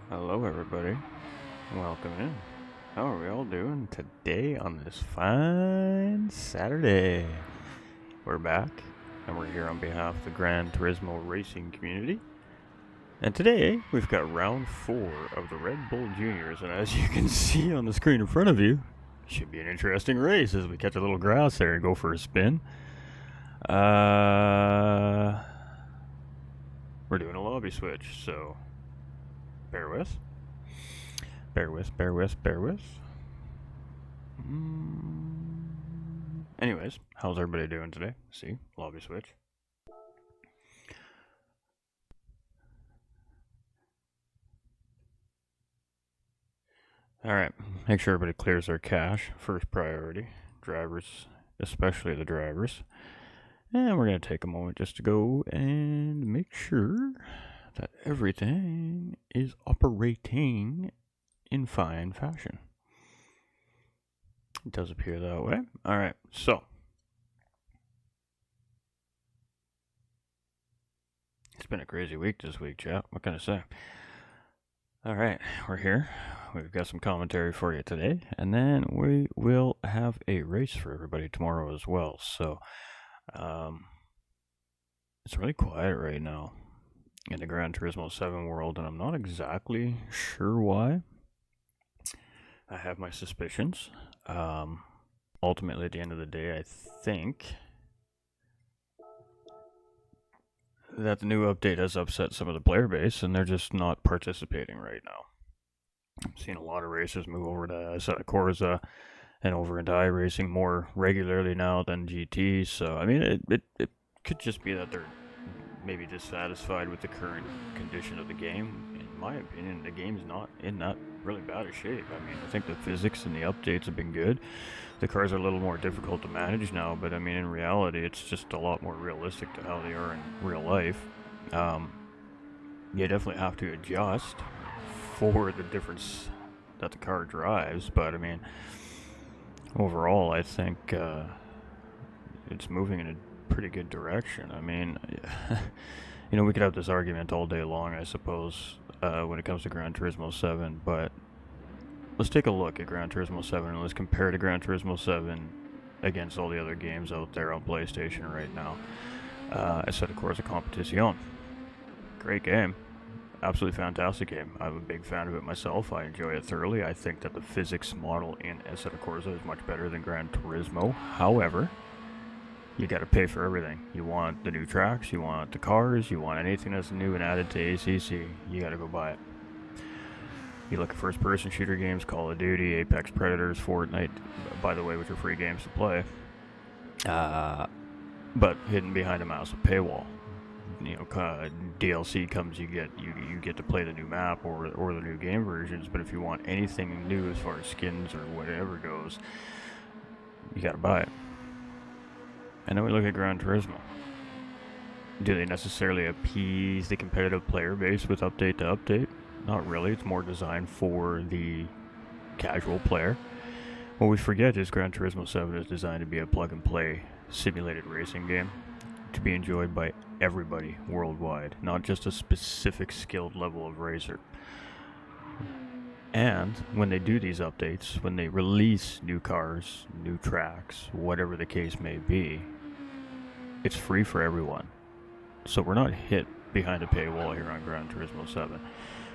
Hello everybody, welcome in. How are we all doing today on this fine Saturday? We're back, and we're here on behalf of the Gran Turismo racing community. And today, we've got round 4 of the Red Bull Juniors, and as you can see on the screen in front of you, should be an interesting race as we catch a little grass there and go for a spin. We're doing a lobby switch, so bear with. Anyways, how's everybody doing today? See, lobby switch. Alright, make sure everybody clears their cache. First priority. Drivers, especially the drivers. And we're going to take a moment just to go and make sure that everything is operating in fine fashion. It does appear that way. Alright, so it's been a crazy week this week, chat. What can I say? Alright, we're here. We've got some commentary for you today, and then we will have a race for everybody tomorrow as well. So it's really quiet right now in the Gran Turismo 7 world, and I'm not exactly sure why. I have my suspicions. Ultimately, at the end of the day, I think that the new update has upset some of the player base, and they're just not participating right now. I'm seeing a lot of racers move over to Corza and over into iRacing more regularly now than GT, so I mean, it could just be that they're maybe dissatisfied with the current condition of the game. In my opinion, the game's not in that really bad a shape. I mean, I think the physics and the updates have been good. The cars are a little more difficult to manage now, but I mean, in reality, it's just a lot more realistic to how they are in real life. You definitely have to adjust for the different that the car drives, but I mean, overall, I think it's moving in a pretty good direction. I mean, we could have this argument all day long, I suppose, when it comes to Gran Turismo 7, but let's take a look at Gran Turismo 7 and let's compare to Gran Turismo 7 against all the other games out there on PlayStation right now. Essa Corsa Competición. Great game. Absolutely fantastic game. I'm a big fan of it myself. I enjoy it thoroughly. I think that the physics model in Essa Corsa is much better than Gran Turismo. However, you gotta pay for everything. You want the new tracks, you want the cars, you want anything that's new and added to ACC, you gotta go buy it. You look at first-person shooter games, Call of Duty, Apex Predators, Fortnite, by the way, which are free games to play, but hidden behind a massive paywall. DLC comes, you get to play the new map or the new game versions, but if you want anything new as far as skins or whatever goes, you gotta buy it. And then we look at Gran Turismo. Do they necessarily appease the competitive player base with update to update? Not really. It's more designed for the casual player. What we forget is Gran Turismo 7 is designed to be a plug-and-play simulated racing game to be enjoyed by everybody worldwide, not just a specific skilled level of racer. And when they do these updates, when they release new cars, new tracks, whatever the case may be, it's free for everyone. So we're not hit behind a paywall here on Gran Turismo 7.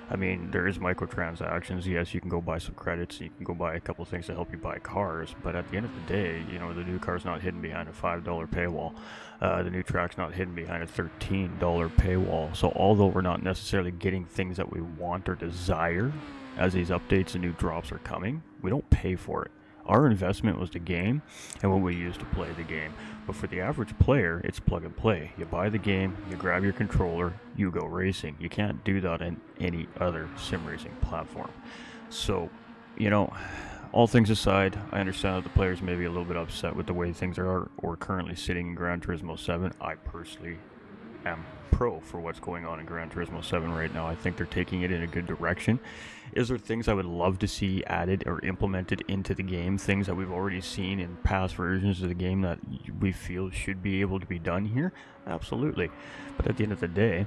I mean, there is microtransactions. Yes, you can go buy some credits, you can go buy a couple things to help you buy cars, but at the end of the day, the new car's not hidden behind a $5 paywall. The new track's not hidden behind a $13 paywall. So although we're not necessarily getting things that we want or desire as these updates and new drops are coming, we don't pay for it. Our investment was the game and what we use to play the game. But for the average player, it's plug and play. You buy the game, you grab your controller, you go racing. You can't do that in any other sim racing platform. So, all things aside, I understand that the players may be a little bit upset with the way things are or currently sitting in Gran Turismo 7. I personally am pro for what's going on in Gran Turismo 7 right now. I think they're taking it in a good direction. Is there things I would love to see added or implemented into the game, things that we've already seen in past versions of the game that we feel should be able to be done here? Absolutely. But at the end of the day,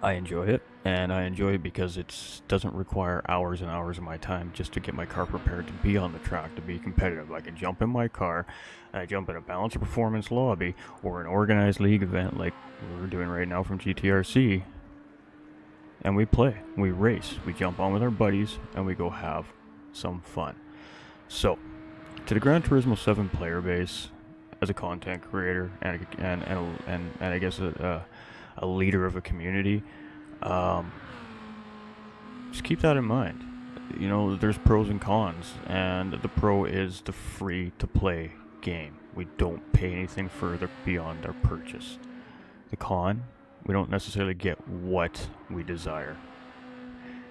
I enjoy it, and I enjoy it because it doesn't require hours and hours of my time just to get my car prepared to be on the track, to be competitive. I can jump in my car, I jump in a balance of performance lobby, or an organized league event like we're doing right now from GTRC, and we play, we race, we jump on with our buddies, and we go have some fun. So, to the Gran Turismo 7 player base, as a content creator and I guess a leader of a community, just keep that in mind. There's pros and cons, and the pro is the free to play game. We don't pay anything further beyond our purchase. The con, we don't necessarily get what we desire.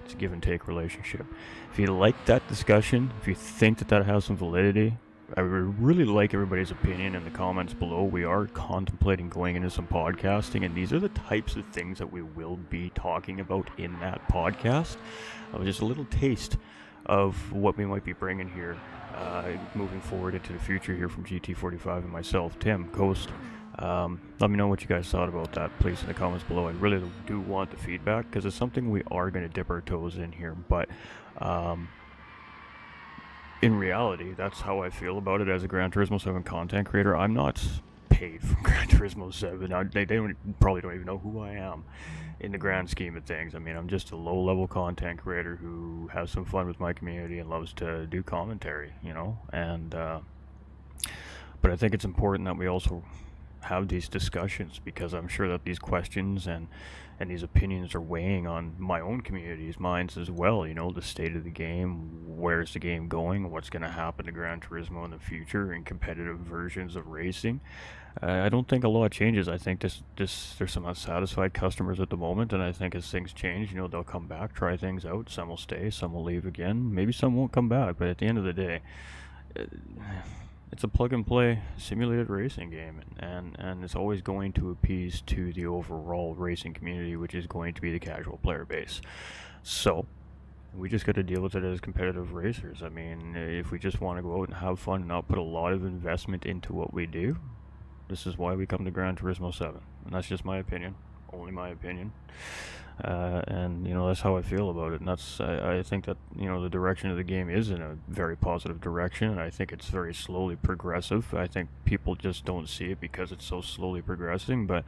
It's a give and take relationship. If you like that discussion, if you think that has some validity, I would really like everybody's opinion in the comments below. We are contemplating going into some podcasting, and these are the types of things that we will be talking about in that podcast. Just a little taste of what we might be bringing here moving forward into the future here from GT45 and myself, Tim, Coast. Let me know what you guys thought about that, please, in the comments below. I really do want the feedback, because it's something we are going to dip our toes in here, but in reality, that's how I feel about it as a Gran Turismo 7 content creator. I'm not paid from Gran Turismo 7. They probably don't even know who I am in the grand scheme of things. I mean, I'm just a low-level content creator who has some fun with my community and loves to do commentary, and but I think it's important that we also have these discussions, because I'm sure that these questions and these opinions are weighing on my own community's minds as well. The state of the game, where's the game going, what's going to happen to Gran Turismo in the future in competitive versions of racing. I don't think a lot changes. I think there's some unsatisfied customers at the moment, and I think as things change, they'll come back, try things out. Some will stay, some will leave again, maybe some won't come back, but at the end of the day, it's a plug-and-play simulated racing game, and it's always going to appease to the overall racing community, which is going to be the casual player base. So, We just got to deal with it as competitive racers. I mean, if we just want to go out and have fun and not put a lot of investment into what we do, this is why we come to Gran Turismo 7. And that's just my opinion. Only my opinion. And, that's how I feel about it. And I think that, the direction of the game is in a very positive direction. And I think it's very slowly progressive. I think people just don't see it because it's so slowly progressing. But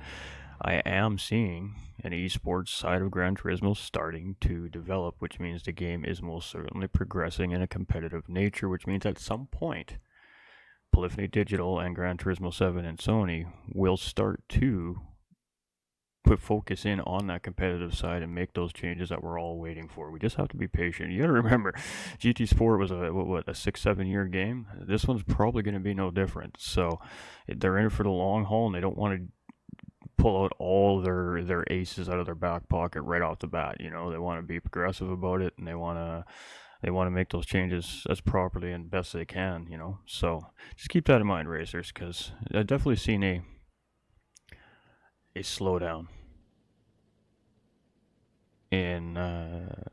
I am seeing an esports side of Gran Turismo starting to develop, which means the game is most certainly progressing in a competitive nature, which means at some point, Polyphony Digital and Gran Turismo 7 and Sony will start to put focus in on that competitive side and make those changes that we're all waiting for. We just have to be patient. You got to remember, GT Sport was a 6-7 year game. This one's probably going to be no different. So they're in it for the long haul, and they don't want to pull out all their aces out of their back pocket right off the bat. They want to be progressive about it, and they want to make those changes as properly and best they can. So just keep that in mind, racers, because I've definitely seen a slowdown in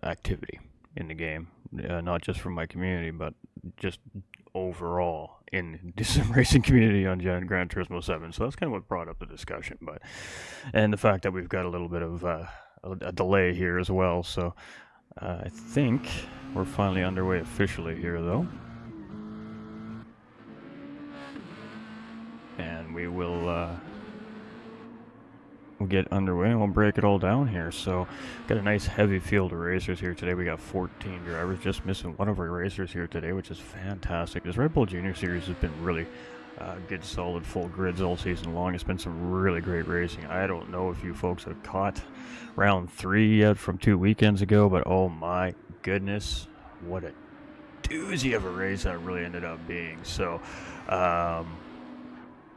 activity in the game, not just from my community, but just overall in the sim racing community on Gran Turismo 7. So that's kind of what brought up the discussion, and the fact that we've got a little bit of a delay here as well. So I think we're finally underway officially here, though, and we will we'll get underway and we'll break it all down here. So got a nice heavy field of racers here today. We got 14 drivers, just missing one of our racers here today, which is fantastic. This Red Bull Junior Series has been really good, solid, full grids all season long. It's been some really great racing. I don't know if you folks have caught round 3 yet from 2 weekends ago, but oh my goodness, what a doozy of a race that really ended up being. So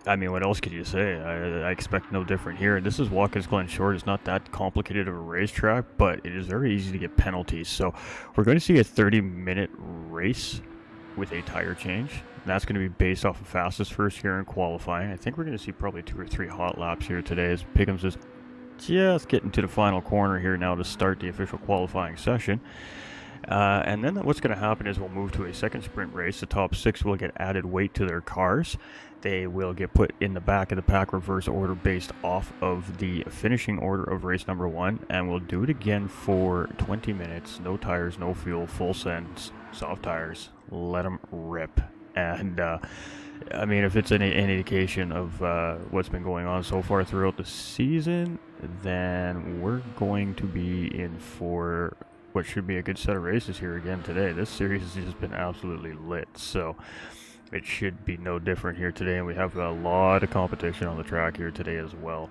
I mean, what else could you say? I expect no different here. This is Watkins Glen Short. It's not that complicated of a racetrack, but it is very easy to get penalties. So we're going to see a 30-minute race with a tire change. And that's going to be based off of fastest first here in qualifying. I think we're going to see probably 2 or 3 hot laps here today as Pickham's is just getting to the final corner here now to start the official qualifying session. And then what's going to happen is we'll move to a second sprint race. The top 6 will get added weight to their cars. They will get put in the back of the pack reverse order based off of the finishing order of race number 1. And we'll do it again for 20 minutes. No tires, no fuel, full send, soft tires. Let them rip. And I mean, if it's any indication of what's been going on so far throughout the season, then we're going to be in for what should be a good set of races here again today. This series has just been absolutely lit, so it should be no different here today, and we have a lot of competition on the track here today as well.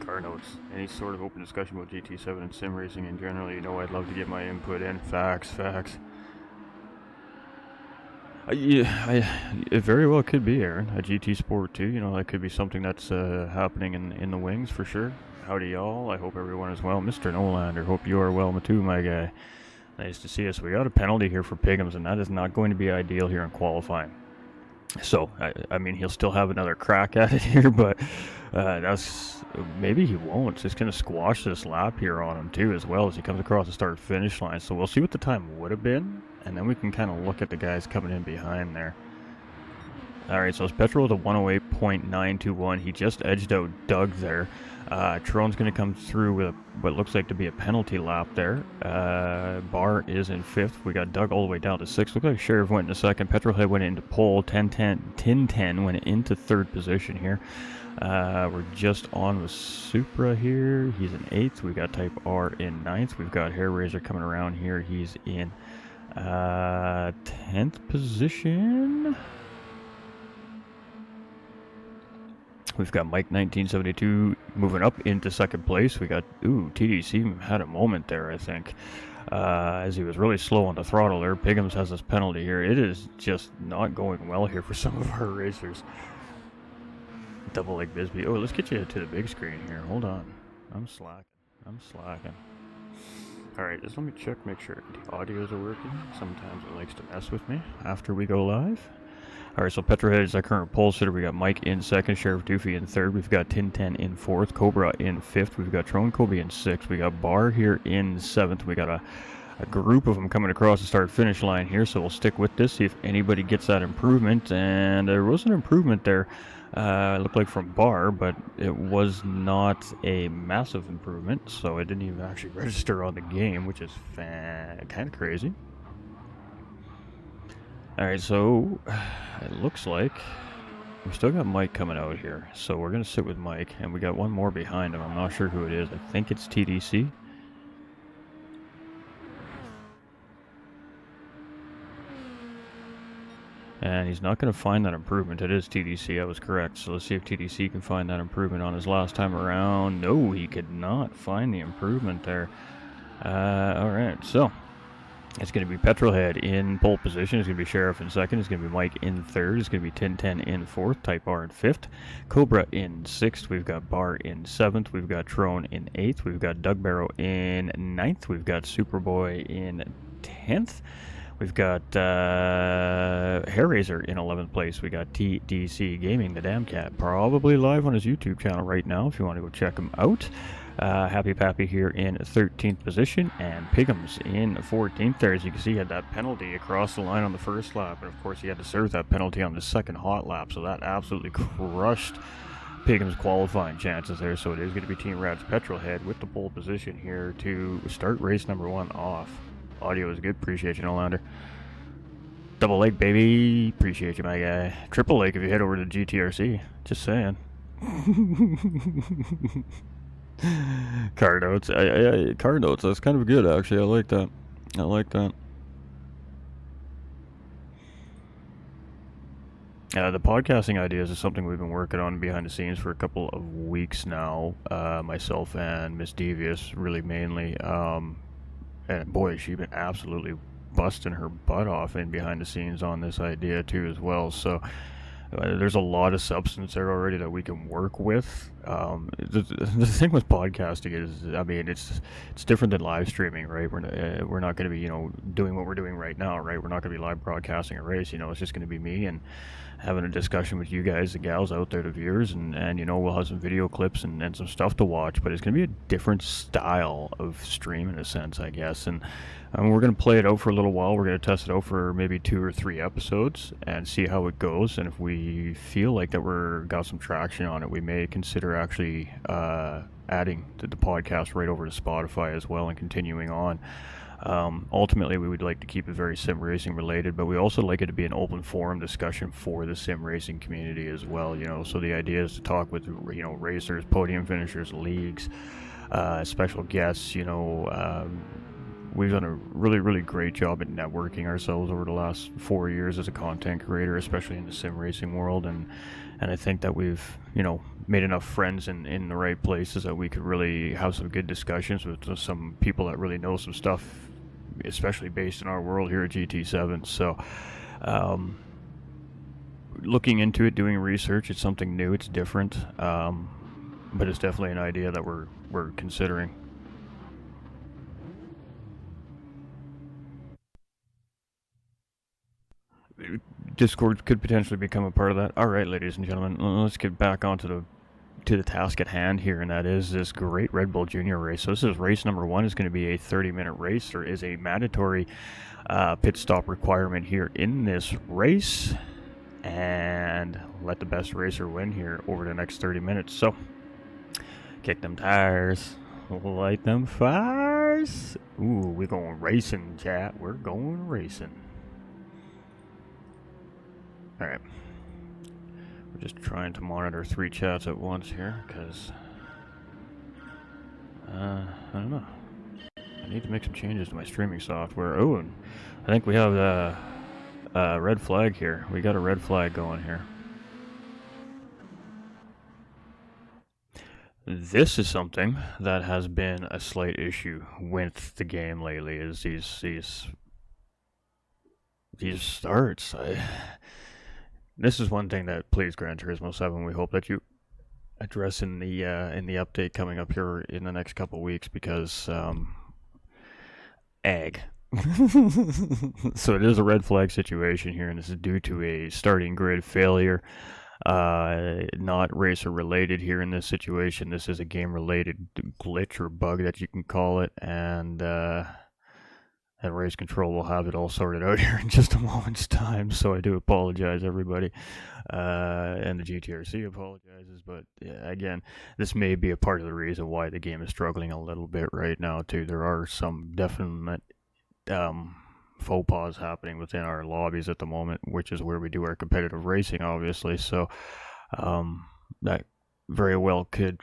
Car notes. Any sort of open discussion about GT7 and sim racing in general, I'd love to get my input in. Facts. It very well could be, Aaron. A GT Sport 2, that could be something that's happening in the wings for sure. Howdy y'all, I hope everyone is well. Mr. Nolander, hope you are well too, my guy. Nice to see us. We got a penalty here for Piggums, and that is not going to be ideal here in qualifying. So, I mean, he'll still have another crack at it here, but maybe he won't. It's going to squash this lap here on him too, as well as he comes across the start-finish line. So we'll see what the time would have been, and then we can kind of look at the guys coming in behind there. Alright, so it's Petrol with a 108.921. He just edged out Doug there. Trone's going to come through with what looks like to be a penalty lap there. Barr is in 5th. We got Doug all the way down to 6th. Looks like Sheriff went in 2nd. Petrolhead went into pole. 1010 went into 3rd position here. We're just on with Supra here. He's in 8th. We got Type R in 9th. We've got Hair Razor coming around here. He's in 10th position. We've got Mike 1972 moving up into 2nd place. We got, TDC had a moment there, I think, as he was really slow on the throttle there. Piggums has this penalty here. It is just not going well here for some of our racers. Double leg Bisbee. Oh, let's get you to the big screen here. Hold on. I'm slacking. Alright, just let me check, make sure the audios are working. Sometimes it likes to mess with me after we go live. Alright, so Petrohead is our current pole sitter. We got Mike in 2nd, Sheriff Doofy in 3rd. We've got 1010 in 4th, Cobra in 5th. We've got Trone Kobe in 6th. We got Barr here in 7th. We got a group of them coming across the start-finish line here, so we'll stick with this, see if anybody gets that improvement. And there was an improvement there, it looked like from Bar, but it was not a massive improvement, so it didn't even actually register on the game, which is kind of crazy. Alright, so it looks like we still got Mike coming out here, so we're going to sit with Mike, and we got one more behind him. I'm not sure who it is. I think it's TDC. And he's not going to find that improvement. It is TDC, I was correct. So let's see if TDC can find that improvement on his last time around. No, he could not find the improvement there. Alright, so it's going to be Petrolhead in pole position. It's going to be Sheriff in second. It's going to be Mike in third. It's going to be 1010 in fourth. Type R in fifth. Cobra in sixth. We've got Bar in seventh. We've got Trone in eighth. We've got Doug Barrow in ninth. We've got Superboy in 10th. We've got Hairraiser in 11th place. We got TDC Gaming, the Damn Cat, probably live on his YouTube channel right now if you want to go check him out. Happy Pappy here in 13th position, and Pigums in 14th there. As you can see, he had that penalty across the line on the first lap, and of course he had to serve that penalty on the second hot lap, so that absolutely crushed Pigum's qualifying chances there. So it is going to be Team Rad's Petrolhead with the pole position here to start race number 1 off. Audio is good, appreciate you, Nolander. Double leg, baby, appreciate you, my guy. Triple leg if you head over to GTRC, just saying. Car notes, car notes, that's kind of good actually, I like that. I like that. The podcasting ideas is something we've been working on behind the scenes for a couple of weeks now, myself and Miss Devious, really mainly. And boy, has she been absolutely busting her butt off in behind the scenes on this idea too as well. So there's a lot of substance there already that we can work with. The thing with podcasting is, I mean, it's different than live streaming, right? We're not going to be, doing what we're doing right now, right? We're not going to be live broadcasting a race. It's just going to be me and having a discussion with you guys, the gals out there, the viewers, and we'll have some video clips and some stuff to watch, but it's going to be a different style of stream in a sense, I guess. And we're going to play it out for a little while. We're going to test it out for maybe 2 or 3 episodes and see how it goes. And if we feel like that got some traction on it, we may consider actually adding the podcast right over to Spotify as well and continuing on. Ultimately, we would like to keep it very sim racing related, but we also like it to be an open forum discussion for the sim racing community as well. So the idea is to talk with racers, podium finishers, leagues, special guests. We've done a really, really great job at networking ourselves over the last 4 years as a content creator, especially in the sim racing world, and I think that we've made enough friends in the right places that we could really have some good discussions with some people that really know some stuff, especially based in our world here at GT7. So looking into it, doing research, it's something new, it's different, but it's definitely an idea that we're considering. Discord could potentially become a part of that. All right, ladies and gentlemen, let's get back onto the task at hand here, and that is this great Red Bull Junior race. So this is race number 1. It's going to be a 30-minute race. There is a mandatory pit stop requirement here in this race, and let the best racer win here over the next 30 minutes. So kick them tires, light them fires. Ooh, we're going racing, chat. We're going racing. Alright, we're just trying to monitor 3 chats at once here, because, I don't know, I need to make some changes to my streaming software. Oh, and I think we have a red flag here. We got a red flag going here. This is something that has been a slight issue with the game lately, is these starts. This is one thing that plays Gran Turismo 7. We hope that you address in the update coming up here in the next couple weeks, because ag. So it is a red flag situation here, and this is due to a starting grid failure. Not racer related here in this situation. This is a game related glitch or bug that you can call it, and and race control will have it all sorted out here in just a moment's time. So I do apologize, everybody, and the GTRC apologizes. But yeah, again, this may be a part of the reason why the game is struggling a little bit right now too. There are some definite faux pas happening within our lobbies at the moment, which is where we do our competitive racing, obviously. So that very well could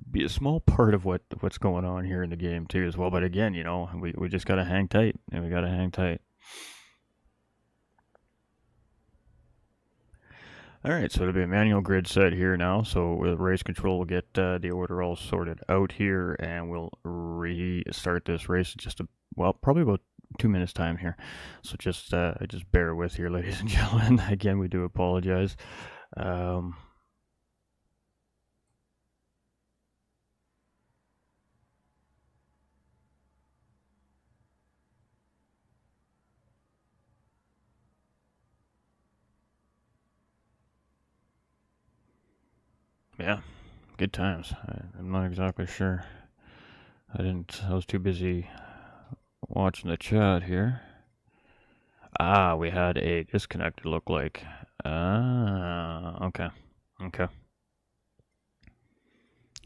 be a small part of what's going on here in the game too as well. But again, you know, we just gotta hang tight, and we gotta hang tight. Alright, so it'll be a manual grid set here now, so with race control we'll get the order all sorted out here, and we'll restart this race in well, probably about 2 minutes time here. So just bear with here, ladies and gentlemen. Again, we do apologize. Yeah, good times. I'm not exactly sure. I was too busy watching the chat here. Ah, we had a disconnect, it looked like. Ah, okay. Okay.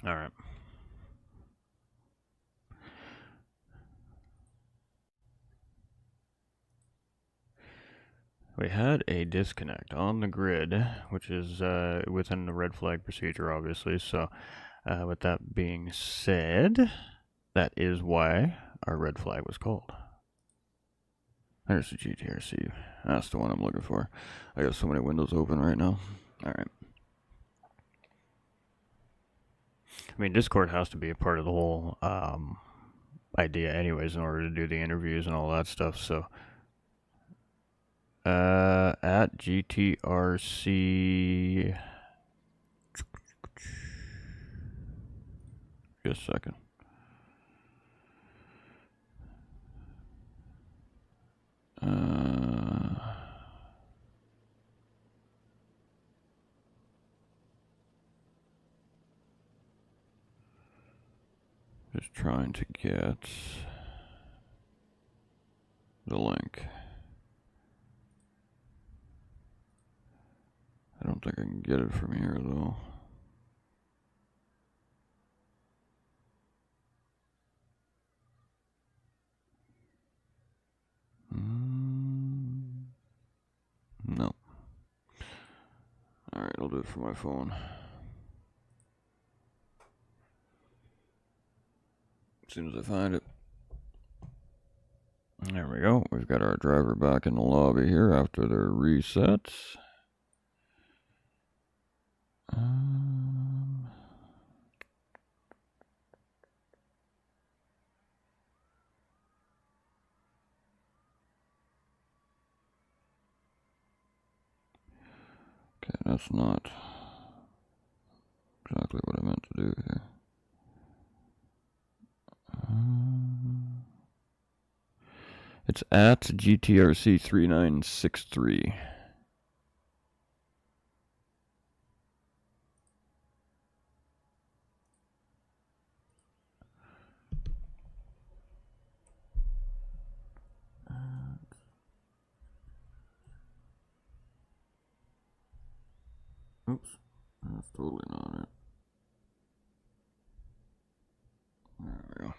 Alright. We had a disconnect on the grid, which is within the red flag procedure, obviously. So, with that being said, that is why our red flag was called. There's the GTRC. That's the one I'm looking for. I got so many windows open right now. Alright. I mean, Discord has to be a part of the whole idea anyways in order to do the interviews and all that stuff, so... at GTRC... Just a second. Just trying to get the link. I don't think I can get it from here though. No. Alright, I'll do it from my phone. As soon as I find it. There we go. We've got our driver back in the lobby here after their resets. Okay, that's not exactly what I meant to do here. It's at GTRC 3963. Oops, that's totally not it. There we go.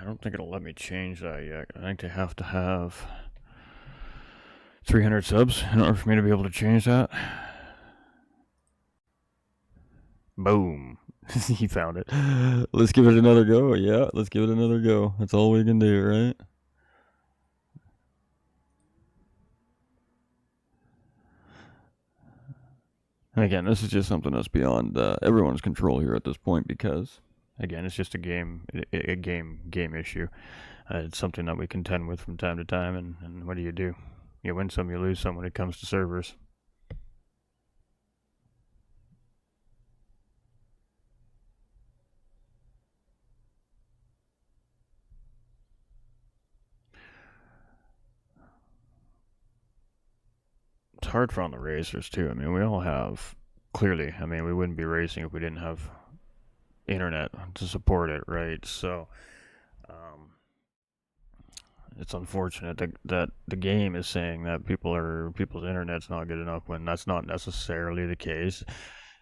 I don't think it'll let me change that yet. I think they have to have 300 subs in order for me to be able to change that. Boom. He found it. Let's give it another go. Yeah, let's give it another go. That's all we can do, right? And again, this is just something that's beyond everyone's control here at this point because, again, it's just a game issue. It's something that we contend with from time to time, and what do? You win some, you lose some when it comes to servers. It's hard for on the racers too. I mean, we all have, clearly, I mean, we wouldn't be racing if we didn't have internet to support it, right? So it's unfortunate that the game is saying that people's internet's not good enough when that's not necessarily the case.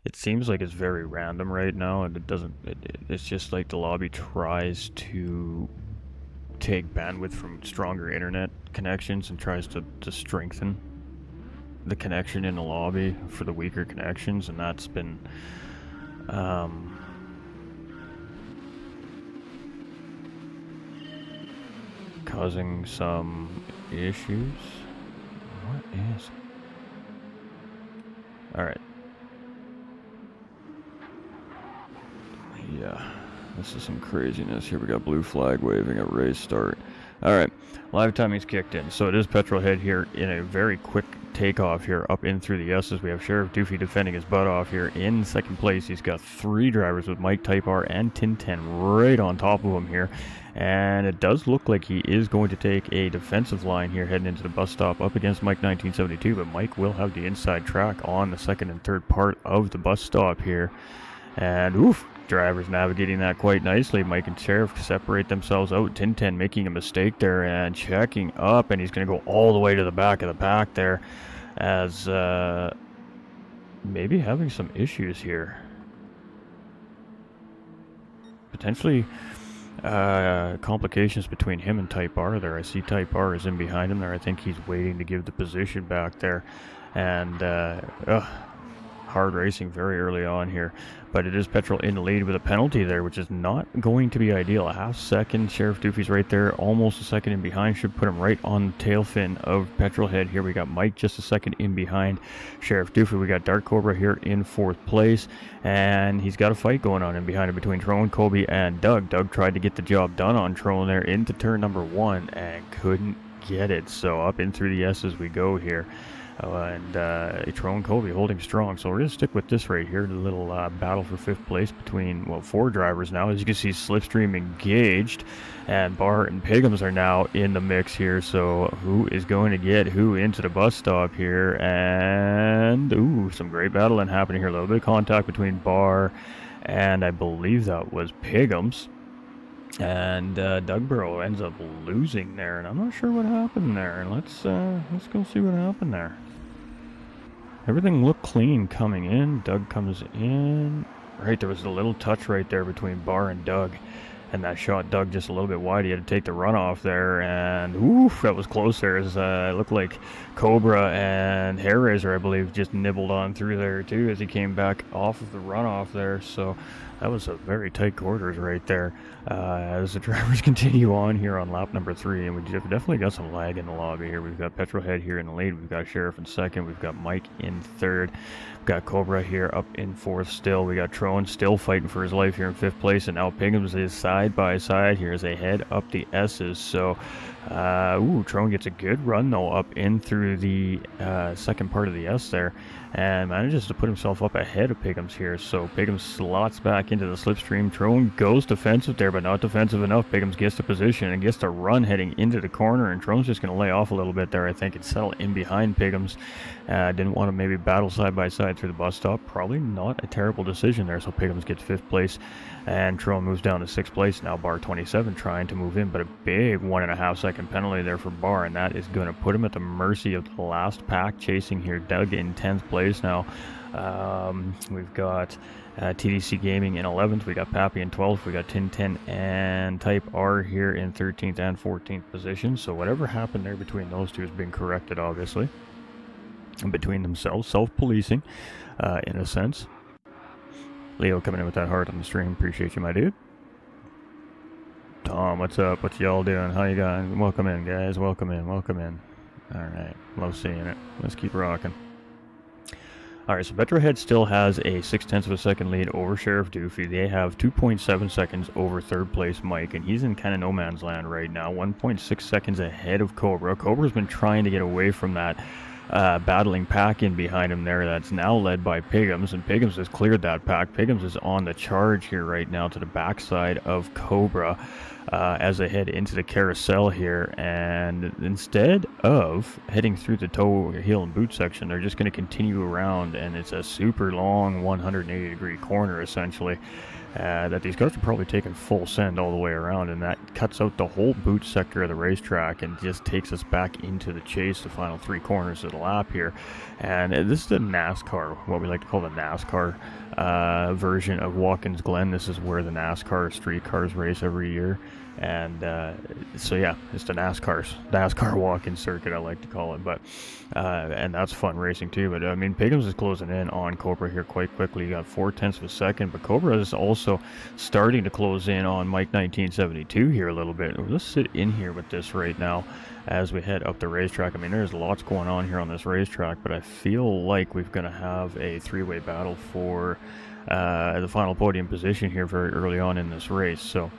It seems like it's very random right now, and it doesn't. It's just like the lobby tries to take bandwidth from stronger internet connections and tries to strengthen the connection in the lobby for the weaker connections, and that's been causing some issues. What is? All right. Yeah, this is some craziness. Here we got blue flag waving at race start. All right, live timing's kicked in. So it is Petrolhead here in a very quick takeoff here up in through the S's. We have Sheriff Doofy defending his butt off here in second place. He's got 3 drivers with Mike Type R and Tin 10 right on top of him here. And it does look like he is going to take a defensive line here heading into the bus stop up against Mike 1972. But Mike will have the inside track on the second and third part of the bus stop here. And oof, drivers navigating that quite nicely. Mike and Sheriff separate themselves out. Tin 10 making a mistake there and checking up, and he's going to go all the way to the back of the pack there as maybe having some issues here. Potentially complications between him and Type R there. I see Type R is in behind him there. I think he's waiting to give the position back there. And hard racing very early on here, but it is Petrol in the lead with a penalty there, which is not going to be ideal. A half second. Sheriff Doofy's right there, almost a second in behind, should put him right on the tail fin of Petrolhead. Here we got Mike just a second in behind Sheriff Doofy. We got Dark Cobra here in 4th place, and he's got a fight going on in behind him between Trone, Kobe, and Doug. Doug tried to get the job done on Trone there into turn number 1 and couldn't get it, so up in through the S's we go here. And Trone Kobe holding strong. So we're going to stick with this right here. The little battle for 5th place between, well, 4 drivers now. As you can see, Slipstream engaged. And Barr and Piggums are now in the mix here. So who is going to get who into the bus stop here? And, ooh, some great battling happening here. A little bit of contact between Barr and I believe that was Piggums. And Doug Burrow ends up losing there, and I'm not sure what happened there. Let's go see what happened there. Everything looked clean coming in. Doug comes in. Right, there was a little touch right there between Barr and Doug, and that shot Doug just a little bit wide. He had to take the runoff there, and oof, that was close there. It looked like Cobra and Hairraiser, I believe, just nibbled on through there too as he came back off of the runoff there. So that was a very tight quarters right there as the drivers continue on here on lap number 3. And we definitely got some lag in the lobby here. We've got Petrolhead here in the lead. We've got Sheriff in 2nd. We've got Mike in 3rd. We've got Cobra here up in 4th still. We got Trone still fighting for his life here in 5th place. And now Piggums is side by side here as they head up the S's. So, Trone gets a good run though up in through the second part of the S there, and manages to put himself up ahead of Piggums here. So Piggums slots back into the slipstream. Trone goes defensive there, but not defensive enough. Piggums gets the position and gets to run heading into the corner, and Trone's just going to lay off a little bit there, I think, and settle in behind Piggums. Didn't want to maybe battle side by side through the bus stop. Probably not a terrible decision there. So Piggums gets 5th place, and Trone moves down to 6th place. Now Bar 27 trying to move in, but a big 1.5 second penalty there for Barr, and that is going to put him at the mercy of the last pack chasing here. Doug in 10th place now. We've got TDC Gaming in 11th. We got Pappy in 12th. We got Tin 10 and Type R here in 13th and 14th position. So whatever happened there between those two has been corrected, obviously, and between themselves, self-policing in a sense. Leo coming in with that heart on the stream. Appreciate you, my dude. Tom, what's up? What y'all doing? How you going? Welcome in, guys. Welcome in. Welcome in. All right. Love seeing it. Let's keep rocking. All right, so Petrolhead still has a 0.6 of a second lead over Sheriff Doofy. They have 2.7 seconds over 3rd place Mike, and he's in kind of no man's land right now. 1.6 seconds ahead of Cobra. Cobra's been trying to get away from that battling pack in behind him there. That's now led by Piggums, and Piggums has cleared that pack. Piggums is on the charge here right now to the backside of Cobra as they head into the carousel here, and instead of heading through the toe, heel, and boot section, they're just going to continue around, and it's a super long 180 degree corner essentially. that these cars are probably taking full send all the way around, and that cuts out the whole boot sector of the racetrack and just takes us back into the chase, the final 3 corners of the lap here. And this is the NASCAR, what we like to call the NASCAR version of Watkins Glen. This is where the NASCAR street cars race every year. And so yeah, it's the NASCAR walk-in circuit, I like to call it. But and that's fun racing too. But I mean, Piggums is closing in on Cobra here quite quickly. You got 0.4 of a second, but Cobra is also starting to close in on Mike 1972 here a little bit. Let's sit in here with this right now as we head up the racetrack. I mean, there's lots going on here on this racetrack, but I feel like we're going to have a 3-way battle for the final podium position here very early on in this race. So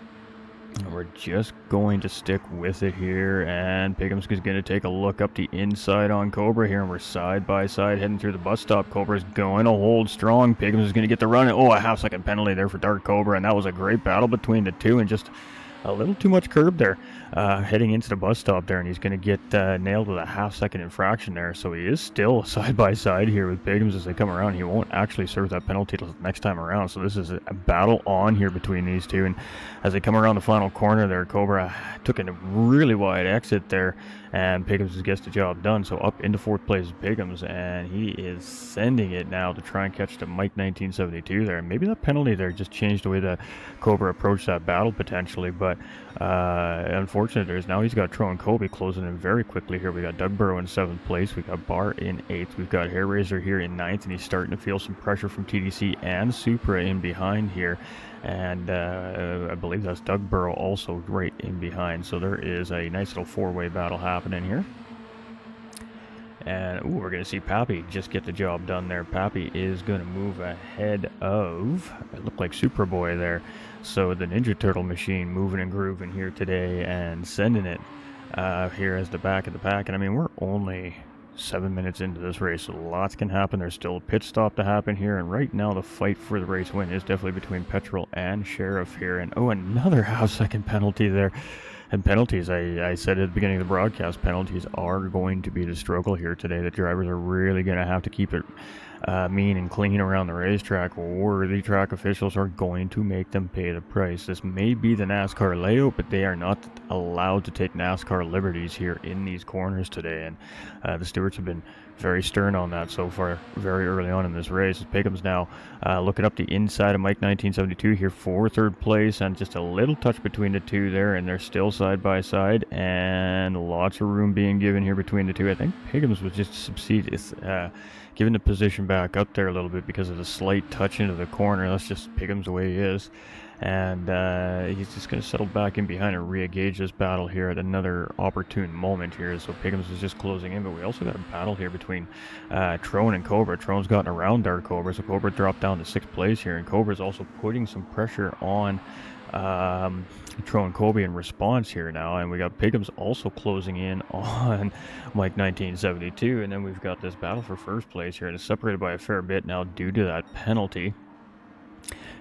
we're just going to stick with it here, and Piggums is going to take a look up the inside on Cobra here, and we're side by side heading through the bus stop. Cobra's going to hold strong. Piggums is going to get the run. Oh, a half-second penalty there for Dark Cobra, and that was a great battle between the two, and just a little too much curb there heading into the bus stop there, and he's going to get nailed with a half-second infraction there. So he is still side by side here with Piggums as they come around. He won't actually serve that penalty till next time around. So this is a battle on here between these two, and as they come around the final corner there, Cobra took a really wide exit there, and Piggums gets the job done. So up into 4th place is Piggums, and he is sending it now to try and catch the Mike 1972 there. And maybe that penalty there just changed the way that Cobra approached that battle potentially, but unfortunately there's now he's got Tro and Kobe closing in very quickly here. We got Doug Burrow in 7th place, we got Barr in 8th, we've got Hair Razor here in 9th, and he's starting to feel some pressure from TDC and Supra in behind here. And I believe that's Doug Burrow also right in behind. So there is a nice little 4-way battle happening here. And we're going to see Pappy just get the job done there. Pappy is going to move ahead of, it looked like Superboy there. So the Ninja Turtle machine moving and grooving here today and sending it here as the back of the pack. And I mean, we're only 7 minutes into this race, so lots can happen. There's still a pit stop to happen here, and right now the fight for the race win is definitely between Petrol and Sheriff here. And oh, another half-second penalty there. And penalties, I said at the beginning of the broadcast, penalties are going to be the struggle here today. The drivers are really going to have to keep it mean and clean around the racetrack, or the track officials are going to make them pay the price. This may be the NASCAR layout, but they are not allowed to take NASCAR liberties here in these corners today, and the stewards have been very stern on that so far very early on in this race. Piggums now looking up the inside of Mike 1972 here for 3rd place, and just a little touch between the two there, and they're still side by side, and lots of room being given here between the two. I think Piggums was just giving the position back up there a little bit because of the slight touch into the corner. That's just Piggums the way he is. And he's just going to settle back in behind and re-engage this battle here at another opportune moment here. So Piggums is just closing in, but we also got a battle here between Trone and Cobra. Trone's gotten around Dark Cobra, so Cobra dropped down to 6th place here, and Cobra's also putting some pressure on Tro and Kobe in response here now, and we got Piggums also closing in on Mike 1972, and then we've got this battle for 1st place here, and it's separated by a fair bit now due to that penalty.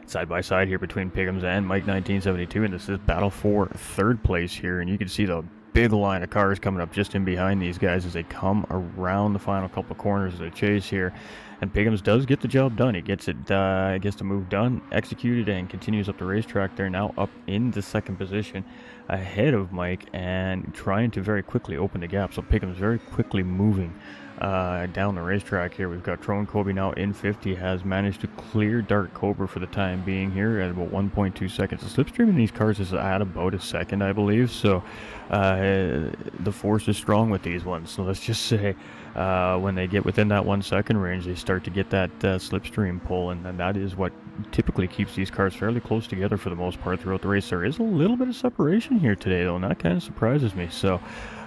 Side by side here between Piggums and Mike 1972, and this is battle for 3rd place here, and you can see the big line of cars coming up just in behind these guys as they come around the final couple of corners of the chase here. And Piggums does get the job done. He gets the move done, executed, and continues up the racetrack there, now up into 2nd position ahead of Mike and trying to very quickly open the gap. So Piggums very quickly moving down the racetrack here. We've got Tron Kobe now in 50, has managed to clear Dark Cobra for the time being here at about 1.2 seconds. The slipstream in these cars is at about a second, I believe, so the force is strong with these ones. So let's just say when they get within that 1 second range, they start to get that slipstream pull, and then that is what typically keeps these cars fairly close together for the most part throughout the race. There is a little bit of separation here today, though, and that kind of surprises me. So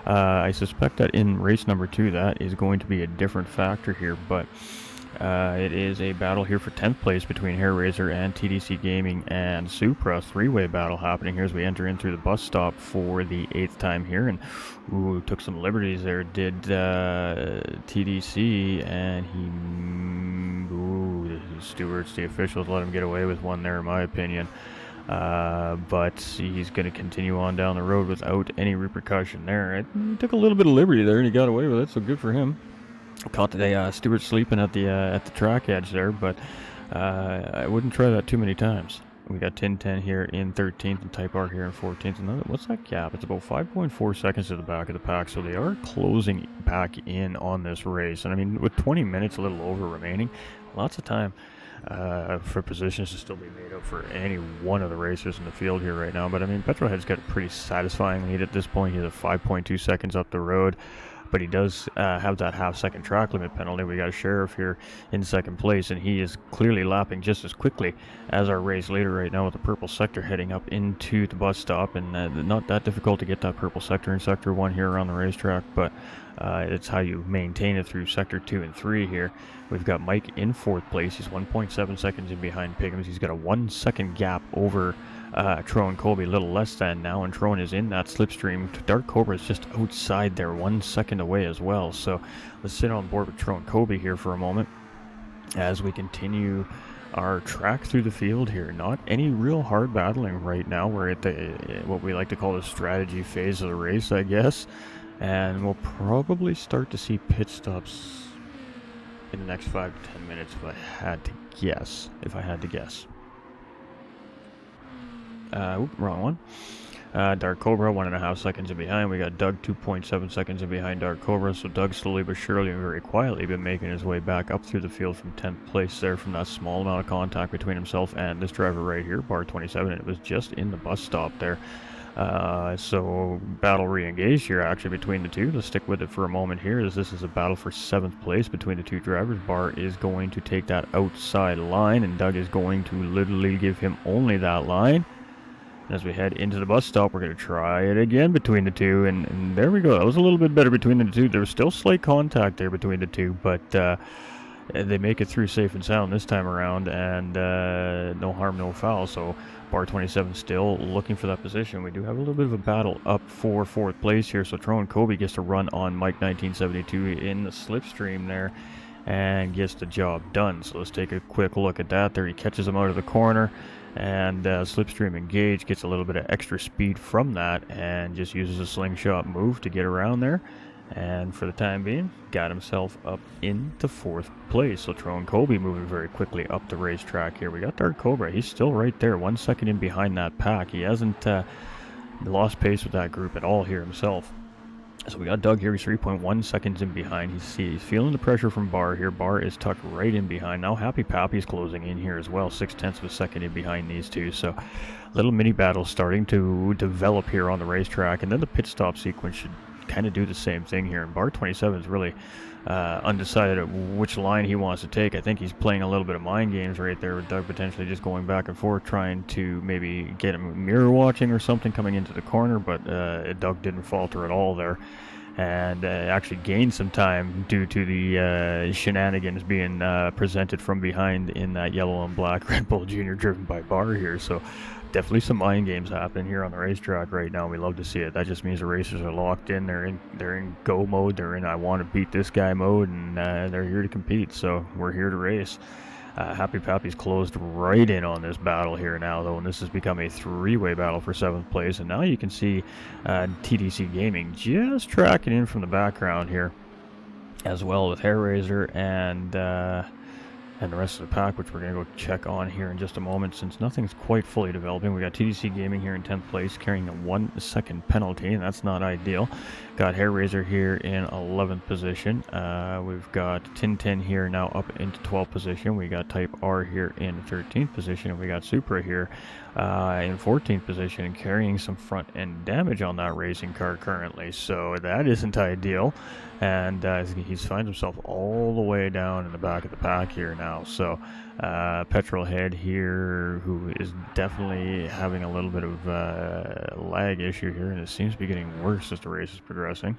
I suspect that in race number 2, that is going to be a different factor here, but it is a battle here for 10th place between Hair Razor and TDC Gaming and Supra. 3-way battle happening here as we enter in through the bus stop for the 8th time here, and took some liberties there, did TDC, and the stewards, the officials let him get away with one there in my opinion. But he's going to continue on down the road without any repercussion there. He took a little bit of liberty there and he got away with it, so good for him. Caught the steward sleeping at the track edge there, but I wouldn't try that too many times. We got 10-10 here in 13th and Type R here in 14th. And what's that gap? It's about 5.4 seconds to the back of the pack. So they are closing back in on this race. And I mean, with 20 minutes, a little over remaining, lots of time for positions to still be made up for any one of the racers in the field here right now. But I mean, Petrolhead's got a pretty satisfying lead at this point. He's at 5.2 seconds up the road. But he does have that half-second track limit penalty. We got a Sheriff here in second place, and he is clearly lapping just as quickly as our race leader right now with the purple sector heading up into the bus stop. And not that difficult to get that purple sector in sector 1 here around the racetrack, but it's how you maintain it through sector 2 and 3 here. We've got Mike in 4th place. He's 1.7 seconds in behind Piggums. He's got a 1 second gap over Troan Colby, a little less than now, and Troan is in that slipstream. Dark Cobra is just outside there, 1 second away as well. So let's sit on board with Troan Colby here for a moment as we continue our track through the field here. Not any real hard battling right now. We're at the what we like to call the strategy phase of the race, I guess, and we'll probably start to see pit stops in the next 5 to 10 minutes if I had to guess. Wrong one. Dark Cobra 1.5 seconds in behind. We got Doug 2.7 seconds in behind Dark Cobra. So Doug slowly but surely and very quietly been making his way back up through the field from 10th place there from that small amount of contact between himself and this driver right here, bar 27. And it was just in the bus stop there. So battle re-engaged here actually between the two. Let's stick with it for a moment here, as this is a battle for 7th place between the two drivers. Bar is going to take that outside line, and Doug is going to literally give him only that line. As we head into the bus stop, we're going to try it again between the two, and there we go. That was a little bit better between the two. There was still slight contact there between the two, but they make it through safe and sound this time around, and no harm, no foul. So bar 27 still looking for that position. We do have a little bit of a battle up for 4th place here, so Troan Colby gets to run on Mike 1972 in the slipstream there and gets the job done. So let's take a quick look at that there. He catches him out of the corner, and slipstream engage, gets a little bit of extra speed from that and just uses a slingshot move to get around there, and for the time being got himself up into 4th place. So Troan Colby moving very quickly up the racetrack here. We got Dark Cobra, he's still right there, 1 second in behind that pack. He hasn't lost pace with that group at all here himself. So we got Doug here, he's 3.1 seconds in behind. He's feeling the pressure from Bar here. Bar is tucked right in behind. Now Happy Pappy's closing in here as well, 0.6 of a second in behind these two. So little mini battle starting to develop here on the racetrack, and then the pit stop sequence should kind of do the same thing here. And Bar 27 is really undecided at which line he wants to take. I think he's playing a little bit of mind games right there with Doug potentially just going back and forth, trying to maybe get him mirror watching or something coming into the corner, but Doug didn't falter at all there, and actually gained some time due to the shenanigans being presented from behind in that yellow and black Red Bull Junior driven by Bar here. So definitely some mind games happening here on the racetrack right now. We love to see it. That just means the racers are locked in. They're in go mode. They're in I want to beat this guy mode, and they're here to compete. So we're here to race. Happy Pappy's closed right in on this battle here now, though, and this has become a 3-way battle for 7th place. And now you can see TDC Gaming just tracking in from the background here as well, with Hair Razor and the rest of the pack, which we're going to go check on here in just a moment, since nothing's quite fully developing. We got TDC Gaming here in 10th place carrying a 1 second penalty, and that's not ideal. Got Hair Razor here in 11th position. We've got Tintin here now up into 12th position. We got Type R here in 13th position, and we got Supra here in 14th position and carrying some front end damage on that racing car currently, so that isn't ideal. And he finds himself all the way down in the back of the pack here now. So Petrolhead here, who is definitely having a little bit of lag issue here, and it seems to be getting worse as the race is progressing.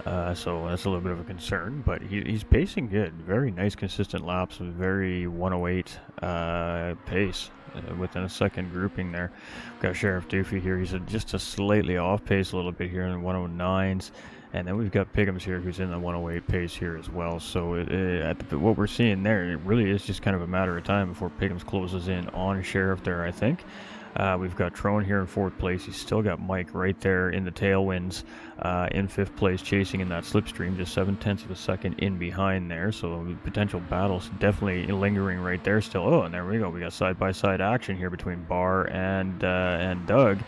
So that's a little bit of a concern, but he's pacing good. Very nice consistent laps with very 108 pace within a second grouping there. We've got Sheriff Doofy here. He's just a slightly off pace a little bit here in 109s. And then we've got Piggums here, who's in the 108 pace here as well. So what we're seeing there, it really is just kind of a matter of time before Piggums closes in on Sheriff there, I think. We've got Trone here in 4th place. He's still got Mike right there in the tailwinds in 5th place, chasing in that slipstream, just 7/10 of a second in behind there. So potential battles definitely lingering right there still. Oh, and there we go. We got side-by-side action here between Barr and Doug.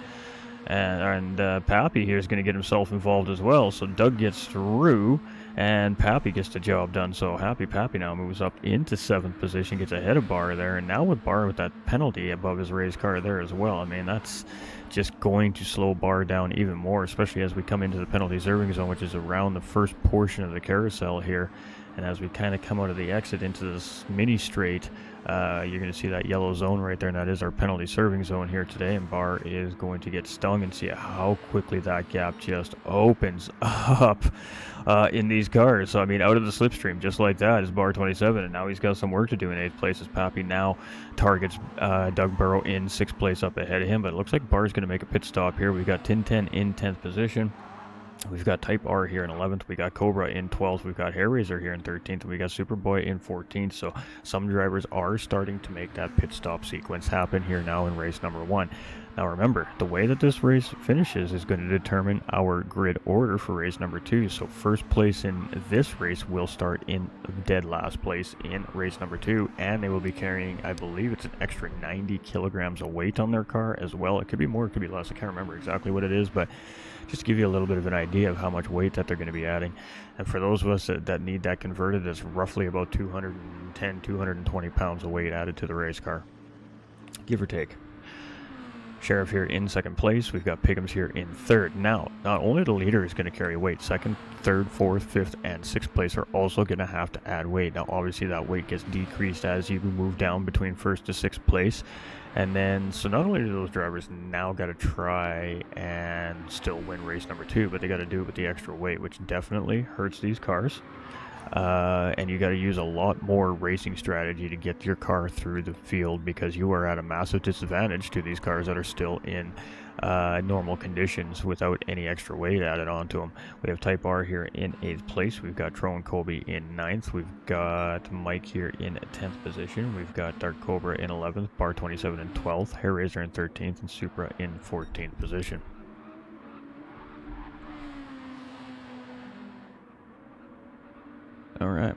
And Pappy here is going to get himself involved as well. So Doug gets through, and Pappy gets the job done. So Happy Pappy now moves up into 7th position, gets ahead of Barr there. And now with Barr with that penalty above his race car there as well, I mean, that's just going to slow Barr down even more, especially as we come into the penalty serving zone, which is around the first portion of the carousel here. And as we kind of come out of the exit into this mini straight, you're going to see that yellow zone right there, and that is our penalty serving zone here today. And Barr is going to get stung, and see how quickly that gap just opens up in these cars. So, I mean, out of the slipstream, just like that, is Barr 27, and now he's got some work to do in 8th place as Pappy now targets Doug Burrow in 6th place up ahead of him. But it looks like Barr's going to make a pit stop here. We've got Tin 10 in 10th position. We've got Type R here in 11th. We got Cobra in 12th. We've got Hairraiser here in 13th. And we got Superboy in 14th. So some drivers are starting to make that pit stop sequence happen here now in race number 1. Now remember, the way that this race finishes is going to determine our grid order for race number 2. So first place in this race will start in dead last place in race number 2. And they will be carrying, I believe it's an extra 90 kilograms of weight on their car as well. It could be more, it could be less. I can't remember exactly what it is, but just to give you a little bit of an idea of how much weight that they're going to be adding. And for those of us that need that converted, that's roughly about 210, 220 pounds of weight added to the race car, give or take. Sheriff here in 2nd place. We've got Piggums here in 3rd. Now, not only the leader is going to carry weight, 2nd, 3rd, 4th, 5th, and 6th place are also going to have to add weight. Now, obviously, that weight gets decreased as you move down between 1st to 6th place. And then, so not only do those drivers now got to try and still win race number 2, but they got to do it with the extra weight, which definitely hurts these cars. And you got to use a lot more racing strategy to get your car through the field, because you are at a massive disadvantage to these cars that are still in normal conditions without any extra weight added onto them. We have Type R here in 8th place. We've got Tro and Kobe in 9th. We've got Mike here in 10th position. We've got Dark Cobra in 11th, Bar 27 in 12th, Hairraiser in 13th, and Supra in 14th position. All right.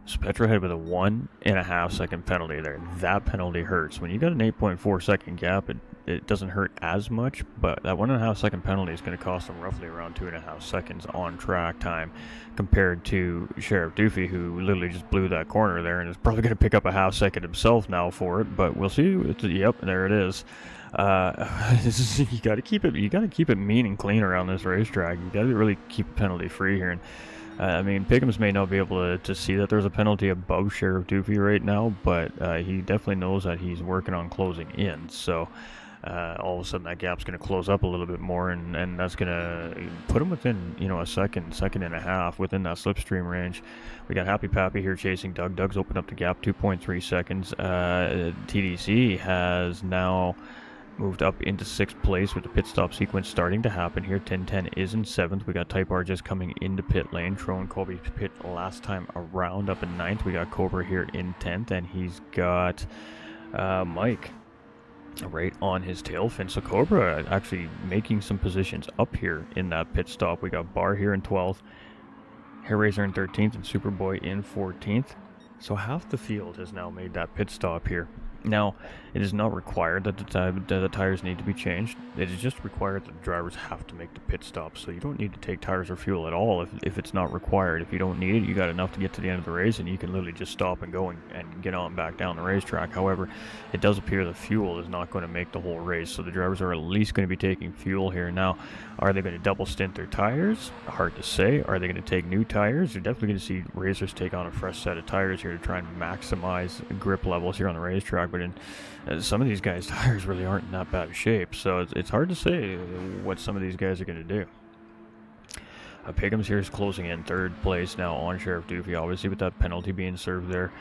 So Petrohead with a 1.5 second penalty there. That penalty hurts. When you got an 8.4 second gap, it doesn't hurt as much, but that 1.5 second penalty is going to cost them roughly around 2.5 seconds on track time, compared to Sheriff Doofy, who literally just blew that corner there and is probably going to pick up a half second himself now for it. But we'll see. Yep, there it is. You got to keep it mean and clean around this racetrack. You got to really keep it penalty free here. And I mean, Pickums may not be able to see that there's a penalty above Sheriff Doofy right now, but he definitely knows that he's working on closing in. So all of a sudden that gap's going to close up a little bit more, and that's going to put him within, a second and a half within that slipstream range. We got Happy Pappy here chasing Doug. Doug's opened up the gap 2.3 seconds. TDC has now moved up into 6th place with the pit stop sequence starting to happen here. 1010 is in 7th. We got Type R just coming into pit lane. Tro and Colby pit last time around up in 9th. We got Cobra here in 10th, and he's got Mike right on his tail fin. So Cobra actually making some positions up here in that pit stop. We got Barr here in 12th, Hairraiser in 13th, and Superboy in 14th. So half the field has now made that pit stop here. Now, it is not required that the tires need to be changed. It is just required that the drivers have to make the pit stop. So you don't need to take tires or fuel at all if it's not required. If you don't need it, you got enough to get to the end of the race, and you can literally just stop and go and get on back down the racetrack. However, it does appear the fuel is not going to make the whole race, so the drivers are at least going to be taking fuel here. Now, are they going to double stint their tires? Hard to say. Are they going to take new tires? You're definitely going to see racers take on a fresh set of tires here to try and maximize grip levels here on the racetrack. But some of these guys' tires really aren't in that bad of shape, so it's hard to say what some of these guys are going to do. Piggums here is closing in 3rd place now on Sheriff Doofy, obviously with that penalty being served there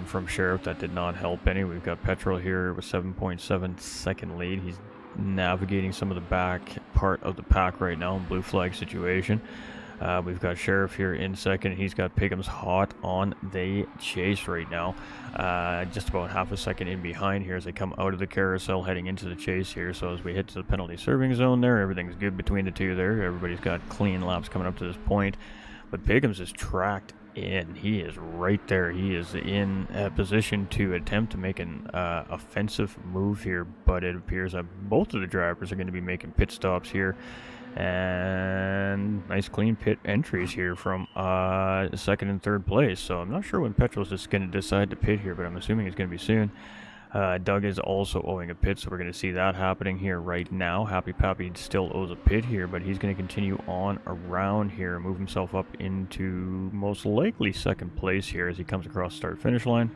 from Sheriff. That did not help any. We've got Petrol here with 7.7 second lead. He's navigating some of the back part of the pack right now in blue flag situation. We've got Sheriff here in second. He's got Pigham's hot on the chase right now. Just about half a second in behind here as they come out of the carousel heading into the chase here. So as we hit to the penalty serving zone there, everything's good between the two there. Everybody's got clean laps coming up to this point. But Pigham's is tracked in. He is right there. He is in a position to attempt to make an offensive move here, but it appears that both of the drivers are going to be making pit stops here. And nice clean pit entries here from second and third place. So I'm not sure when Petrol's just going to decide to pit here, but I'm assuming it's going to be soon. Doug is also owing a pit, so we're going to see that happening here right now. Happy Pappy still owes a pit here, but he's going to continue on around here, move himself up into most likely second place here as he comes across start-finish line.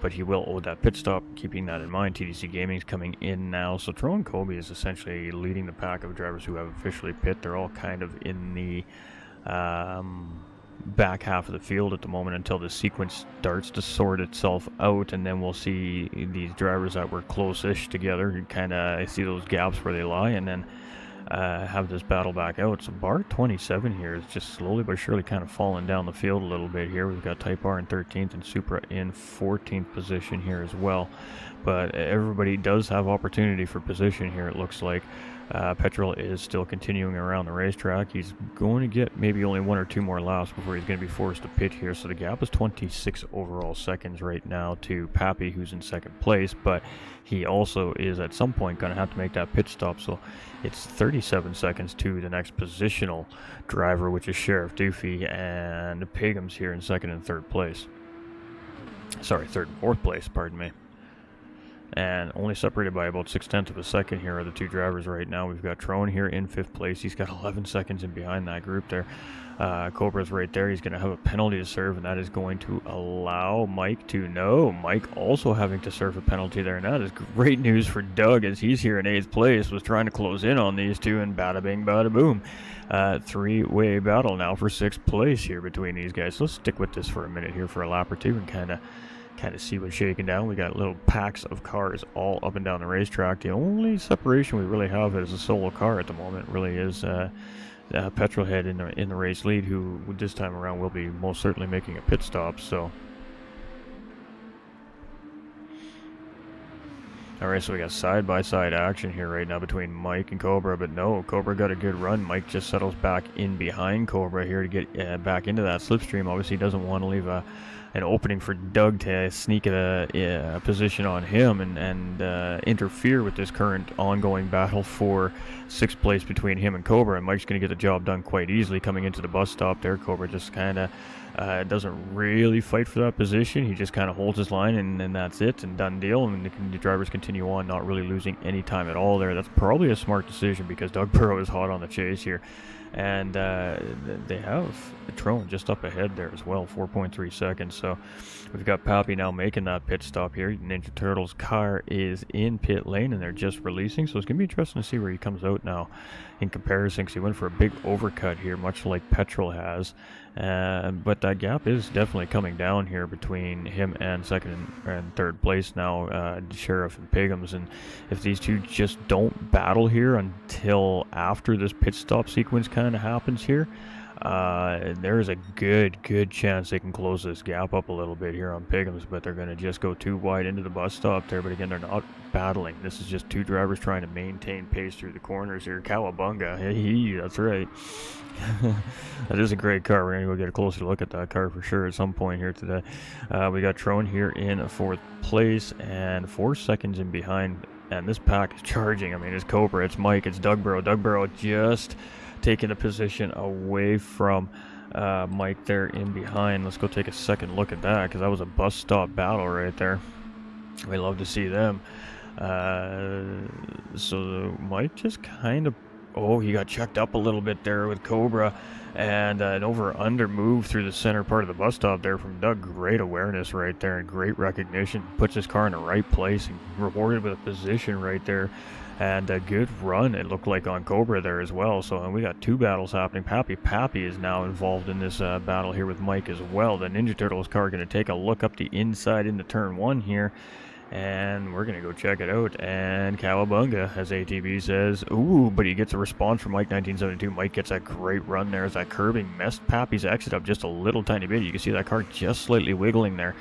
But he will owe that pit stop, keeping that in mind. TDC Gaming is coming in now, so Tro and Kobe is essentially leading the pack of drivers who have officially pit. They're all kind of in the back half of the field at the moment until the sequence starts to sort itself out, and then we'll see these drivers that were close-ish together. You kind of see those gaps where they lie, and then have this battle back out. So bar 27 here is just slowly but surely kind of falling down the field a little bit here. We've got Type R in 13th and Supra in 14th position here as well. But everybody does have opportunity for position here, it looks like. Petrol is still continuing around the racetrack. He's going to get maybe only 1 or 2 more laps before he's going to be forced to pit here. So the gap is 26 overall seconds right now to Pappy, who's in second place. But he also is at some point going to have to make that pit stop. So it's 37 seconds to the next positional driver, which is Sheriff Doofy, and Pigham's here in second and third place. Sorry, third and fourth place, pardon me. And only separated by about 0.6 of a second here are the two drivers right now. We've got Trone here in 5th place. He's got 11 seconds in behind that group there. Cobra's right there. He's going to have a penalty to serve, and that is going to allow Mike to know. Mike also having to serve a penalty there, and that is great news for Doug as he's here in 8th place, was trying to close in on these two, and bada bing, bada boom. Three-way battle now for 6th place here between these guys. So let's stick with this for a minute here for a lap or two and kind of see what's shaking down. We got little packs of cars all up and down the racetrack. The only separation we really have is a solo car at the moment. It really is Petrolhead in the race lead, who this time around will be most certainly making a pit stop. So, all right, so we got side-by-side action here right now between Mike and Cobra, but no, Cobra got a good run. Mike just settles back in behind Cobra here to get back into that slipstream. Obviously, he doesn't want to leave an opening for Doug to sneak a position on him and interfere with this current ongoing battle for 6th place between him and Cobra. And Mike's going to get the job done quite easily coming into the bus stop there. Cobra just kind of doesn't really fight for that position. He just kind of holds his line, and that's it, and done deal. And the drivers continue on, not really losing any time at all there. That's probably a smart decision because Doug Burrow is hot on the chase here. And they have the Trone just up ahead there as well, 4.3 seconds. So we've got Pappy now making that pit stop here. Ninja Turtle's car is in pit lane, and they're just releasing. So it's going to be interesting to see where he comes out now in comparison, because he went for a big overcut here, much like Petrol has. But that gap is definitely coming down here between him and second and third place now, Sheriff and Pigham's. And if these two just don't battle here until after this pit stop sequence kind of happens here, there is a good chance they can close this gap up a little bit here on Pigham's, but they're going to just go too wide into the bus stop there. But again, they're not battling. This is just two drivers trying to maintain pace through the corners here. Cowabunga, hey, that's right. That is a great car. We're going to go get a closer look at that car for sure at some point here today. We got Trone here in 4th place and 4 seconds in behind, and this pack is charging. I mean, it's Cobra, it's Mike, it's Doug Burrow. Doug Burrow just taking a position away from Mike there in behind. Let's go take a second look at that, because that was a bus stop battle right there. We love to see them. So Mike just kind of, he got checked up a little bit there with Cobra, and an over-under move through the center part of the bus stop there from Doug. Great awareness right there and great recognition. Puts his car in the right place and rewarded with a position right there. And a good run, it looked like, on Cobra there as well. So we got two battles happening. Pappy is now involved in this battle here with Mike as well. The Ninja Turtles car going to take a look up the inside into turn 1 here. and we're going to go check it out. And Cowabunga, as ATB says, ooh, but he gets a response from Mike 1972. Mike gets a great run there as that curbing messed Pappy's exit up just a little tiny bit. You can see that car just slightly wiggling there.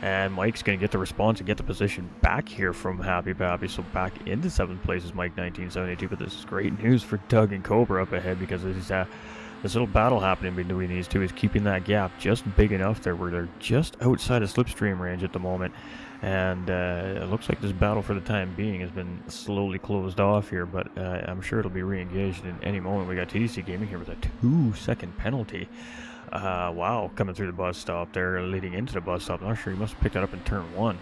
And Mike's going to get the response and get the position back here from Happy Pappy. So back into 7th place is Mike 1972. But this is great news for Doug and Cobra up ahead, because this little battle happening between these two is keeping that gap just big enough there where they're just outside of slipstream range at the moment. And it looks like this battle for the time being has been slowly closed off here, but I'm sure it'll be re-engaged in any moment. We got TDC Gaming here with a 2-second penalty. Wow, coming through the bus stop there, leading into the bus stop. I'm not sure, he must have picked that up in turn 1.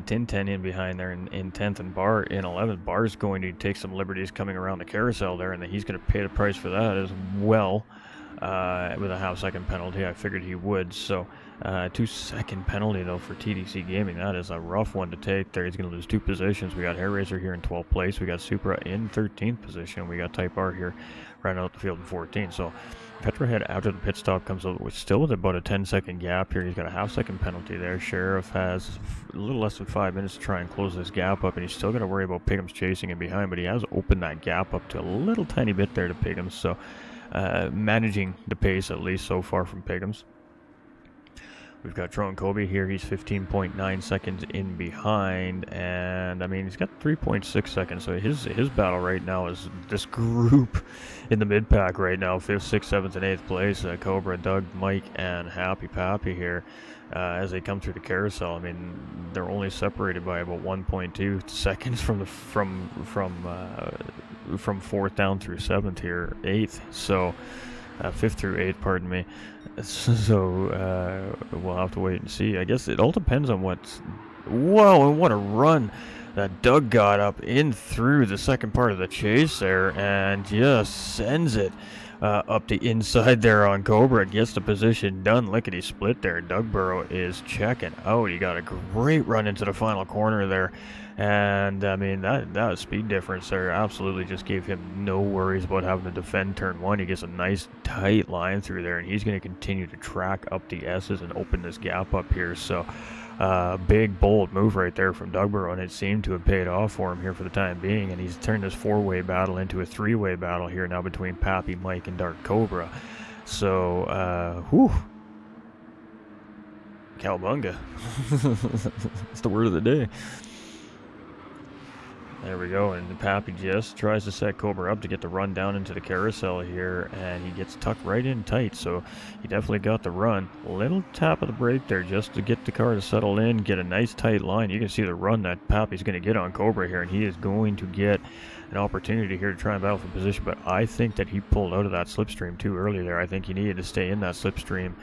Tin 10 in behind there in 10th, and Bar in 11th. Bar's going to take some liberties coming around the carousel there, and he's going to pay the price for that as well, with a half-second penalty. I figured he would. So 2-second penalty though for TDC Gaming. That is a rough one to take there. He's going to lose 2 positions. We got Hair Razor here in 12th place. We got Supra in 13th position. We got Type R here running out the field in 14th. So Petrohead after the pit stop comes up with still with about a 10-second gap here. He's got a half-second penalty there. Sheriff has a little less than 5 minutes to try and close this gap up, and he's still going to worry about Pigham's chasing him behind, but he has opened that gap up to a little tiny bit there to Pigham's. So managing the pace at least so far from Pigham's. We've got Tron Kobe here. He's 15.9 seconds in behind, and I mean, he's got 3.6 seconds. So his battle right now is this group in the mid pack right now, 5th, 6th, 7th, and 8th place. Cobra, Doug, Mike, and Happy Pappy here as they come through the carousel. I mean, they're only separated by about 1.2 seconds from 4th down through 7th here, 8th. So 5th through 8th, pardon me. So we'll have to wait and see. I guess it all depends on what's... Whoa, and what a run that Doug got up in through the second part of the chase there, and just sends it up the inside there on Cobra. Gets the position done. Lickety split there. Doug Burrow is checking out. He got a great run into the final corner there. And I mean, that speed difference there absolutely just gave him no worries about having to defend turn 1. He gets a nice tight line through there, and he's going to continue to track up the S's and open this gap up here. So big bold move right there from Doug Burrow, and it seemed to have paid off for him here for the time being. And he's turned this 4-way battle into a 3-way battle here now between Pappy, Mike, and Dark Cobra. So whew, Cowabunga. That's the word of the day. There we go, and Pappy just tries to set Cobra up to get the run down into the carousel here, and he gets tucked right in tight, so he definitely got the run. Little tap of the brake there just to get the car to settle in, get a nice tight line. You can see the run that Pappy's going to get on Cobra here, and he is going to get an opportunity here to try and battle for position, but I think that he pulled out of that slipstream too early there. I think he needed to stay in that slipstream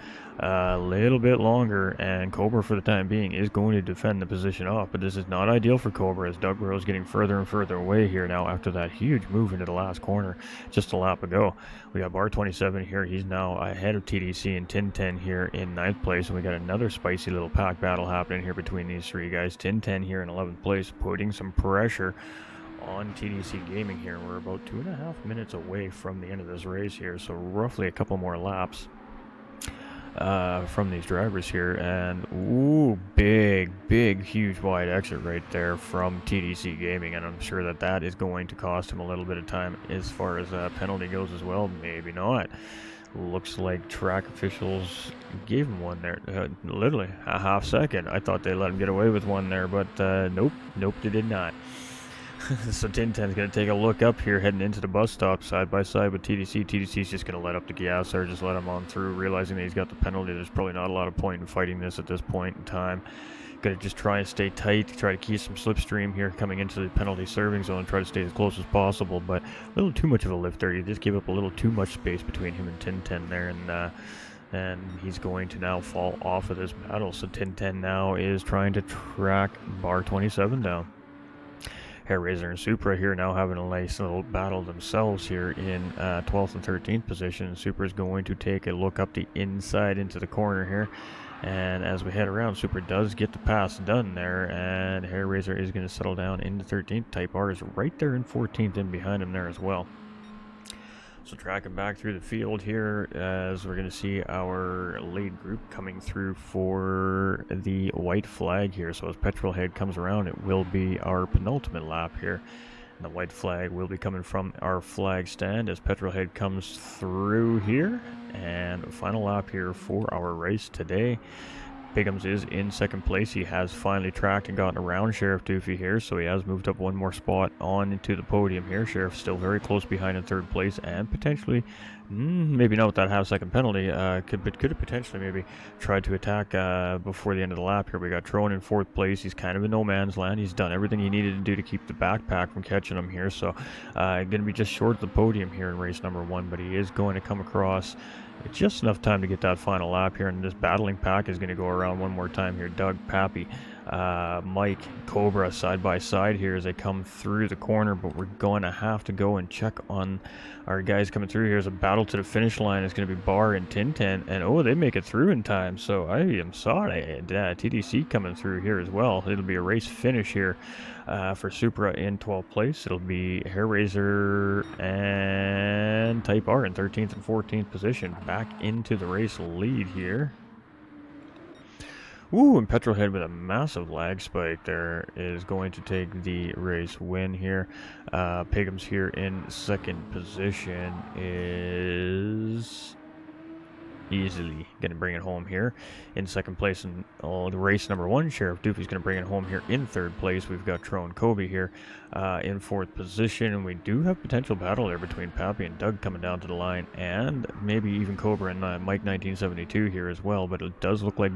a little bit longer, and Cobra for the time being is going to defend the position off, but this is not ideal for Cobra as Doug Burrow is getting further and further away here now after that huge move into the last corner just a lap ago. We got Bar 27 here. He's now ahead of TDC and Tin 10 here in 9th place, and we got another spicy little pack battle happening here between these 3 guys. Tin 10 here in 11th place, putting some pressure on TDC Gaming here. We're about 2.5 minutes away from the end of this race here, so roughly a couple more laps from these drivers here. And ooh, big huge wide exit right there from TDC Gaming, and I'm sure that is going to cost him a little bit of time as far as penalty goes as well. Maybe not. Looks like track officials gave him one there, literally a half second. I thought they let him get away with one there, but nope, they did not. So Tin 10's going to take a look up here, heading into the bus stop side by side with TDC. TDC's just going to let up the gas there, just let him on through, realizing that he's got the penalty. There's probably not a lot of point in fighting this at this point in time. Going to just try and stay tight, try to keep some slipstream here coming into the penalty serving zone, and try to stay as close as possible, but a little too much of a lift there. He just gave up a little too much space between him and Tin 10 there, and he's going to now fall off of this battle. So Tin 10 now is trying to track Bar 27 down. Hair Razor and Supra here now having a nice little battle themselves here in 12th and 13th position. Supra is going to take a look up the inside into the corner here, and as we head around, Supra does get the pass done there, and Hair Razor is going to settle down into 13th. Type R is right there in 14th and behind him there as well. So tracking back through the field here as we're going to see our lead group coming through for the white flag here. So as Petrolhead comes around, it will be our penultimate lap here. And the white flag will be coming from our flag stand as Petrolhead comes through here. And final lap here for our race today. Piggums is in second place. He has finally tracked and gotten around Sheriff Doofy here, so he has moved up one more spot on into the podium here. Sheriff's still very close behind in third place and potentially, maybe not with that half-second penalty, could have potentially maybe tried to attack before the end of the lap here. We got Trone in fourth place. He's kind of in no man's land. He's done everything he needed to do to keep the backpack from catching him here, so going to be just short of the podium here in race number 1, but he is going to come across just enough time to get that final lap here, and this battling pack is going to go around one more time here. Doug, Pappy, Mike, Cobra side by side here as they come through the corner, but we're going to have to go and check on our guys coming through here. As a battle to the finish line is going to be Bar and Tintin, and oh, they make it through in time, so I am sorry. TDC coming through here as well. It'll be a race finish here for Supra in 12th place. It'll be Hairraiser and Type R in 13th and 14th position. Back into the race lead here. Ooh, and Petrolhead with a massive lag spike there is going to take the race win here. Piggums here in second position is easily going to bring it home here in second place. And the race number 1, Sheriff Doofy's going to bring it home here in third place. We've got Trone Kobe here in fourth position, and we do have potential battle there between Pappy and Doug coming down to the line, and maybe even Cobra and Mike 1972 here as well. But it does look like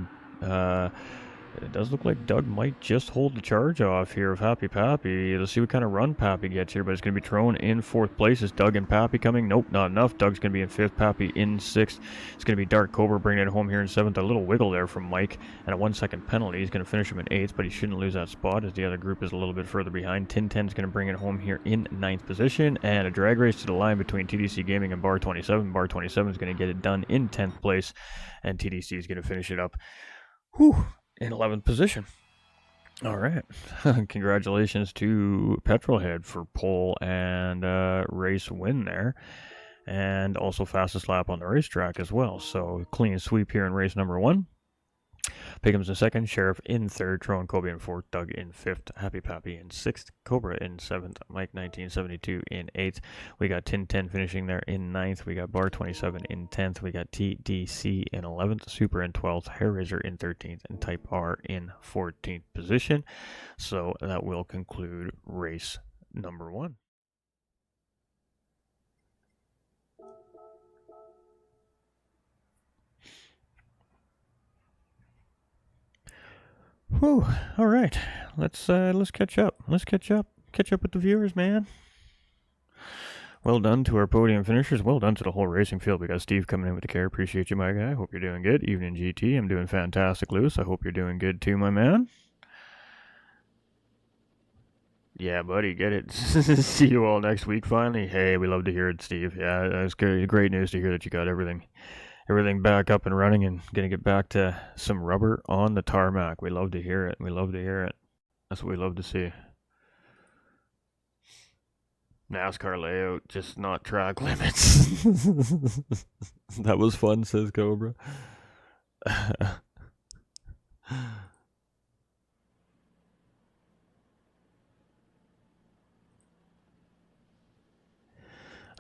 Doug might just hold the charge off here of Happy Pappy. Let's see what kind of run Pappy gets here, but it's going to be Trone in fourth place. Is Doug and Pappy coming? Nope, not enough. Doug's going to be in fifth, Pappy in sixth. It's going to be Dark Cobra bringing it home here in seventh. A little wiggle there from Mike, and a 1 second penalty. He's going to finish him in eighth, but he shouldn't lose that spot as the other group is a little bit further behind. Tinten's going to bring it home here in ninth position, and a drag race to the line between TDC Gaming and Bar 27. Bar 27 is going to get it done in 10th place, and TDC is going to finish it up in 11th position. All right. Congratulations to Petrolhead for pole and race win there. And also fastest lap on the racetrack as well. So clean sweep here in race number 1. Piggums in second, Sheriff in third, Trone Kobe in fourth, Doug in fifth, Happy Pappy in sixth, Cobra in seventh, Mike 1972 in eighth. We got Tintin finishing there in ninth. We got Bar 27 in 10th. We got TDC in 11th, Super in 12th, Hairraiser in 13th, and Type R in 14th position. So that will conclude race number 1. Whew, all right. Let's catch up. Catch up with the viewers, man. Well done to our podium finishers. Well done to the whole racing field. We got Steve coming in with the care. Appreciate you, my guy. Hope you're doing good. Evening GT. I'm doing fantastic, Lewis. I hope you're doing good too, my man. Yeah, buddy, get it. See you all next week finally. Hey, we love to hear it, Steve. Yeah, that's great news to hear that you got everything back up and running and gonna get back to some rubber on the tarmac. We love to hear it. That's what we love to see. NASCAR layout, just not track limits. That was fun, says Cobra.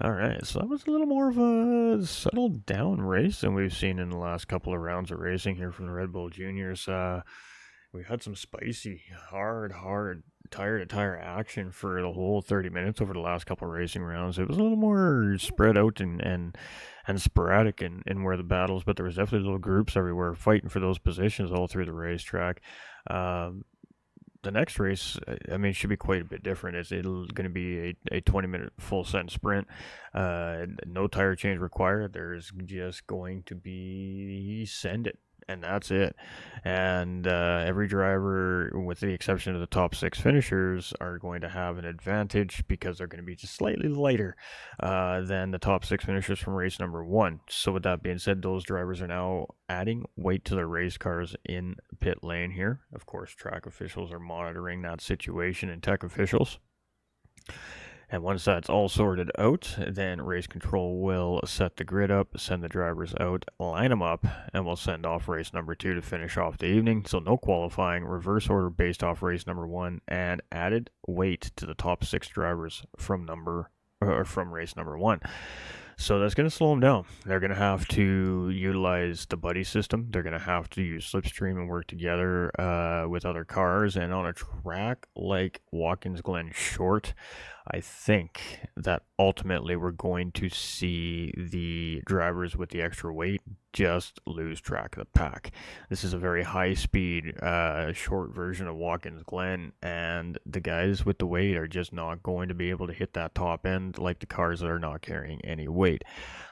Alright, so that was a little more of a settled down race than we've seen in the last couple of rounds of racing here from the Red Bull Juniors. We had some spicy, hard, tire-to-tire action for the whole 30 minutes over the last couple of racing rounds. It was a little more spread out and sporadic in where the battles, but there was definitely little groups everywhere fighting for those positions all through the racetrack. The next race, I mean, should be quite a bit different. It's going to be a 20-minute full-set sprint. No tire change required. There's just going to be send it, and that's it. And every driver, with the exception of the top 6 finishers, are going to have an advantage because they're going to be just slightly lighter than the top 6 finishers from race number 1. So with that being said, those drivers are now adding weight to their race cars in pit lane here. Of course, track officials are monitoring that situation, and tech officials. And once that's all sorted out, then race control will set the grid up, send the drivers out, line them up, and we'll send off race number 2 to finish off the evening. So no qualifying, reverse order based off race number 1, and added weight to the top 6 drivers from race number 1. So that's going to slow them down. They're going to have to utilize the buddy system. They're going to have to use slipstream and work together with other cars. And on a track like Watkins Glen Short, I think that ultimately we're going to see the drivers with the extra weight just lose track of the pack. This is a very high-speed, short version of Watkins Glen, and the guys with the weight are just not going to be able to hit that top end like the cars that are not carrying any weight.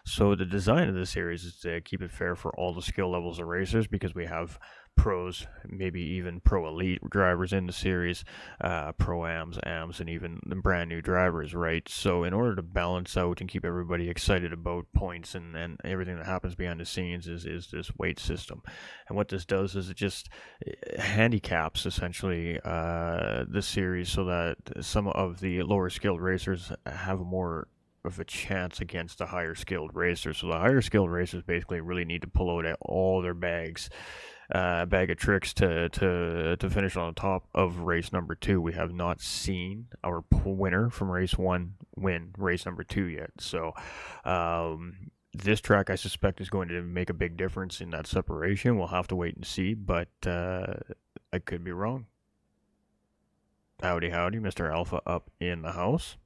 So the design of this series is to keep it fair for all the skill levels of racers, because we have pros, maybe even pro elite drivers in the series, pro-ams, AMs, and even the brand new drivers, right? So in order to balance out and keep everybody excited about points and everything that happens behind the scenes is this weight system. And what this does is it just handicaps essentially the series so that some of the lower skilled racers have more of a chance against the higher skilled racers. So the higher skilled racers basically really need to pull out all their bag of tricks to finish on the top of race number 2. We have not seen our winner from race 1 win race number 2 yet. So this track, I suspect, is going to make a big difference in that separation. We'll have to wait and see, but I could be wrong. Howdy, howdy, Mr. Alpha up in the house.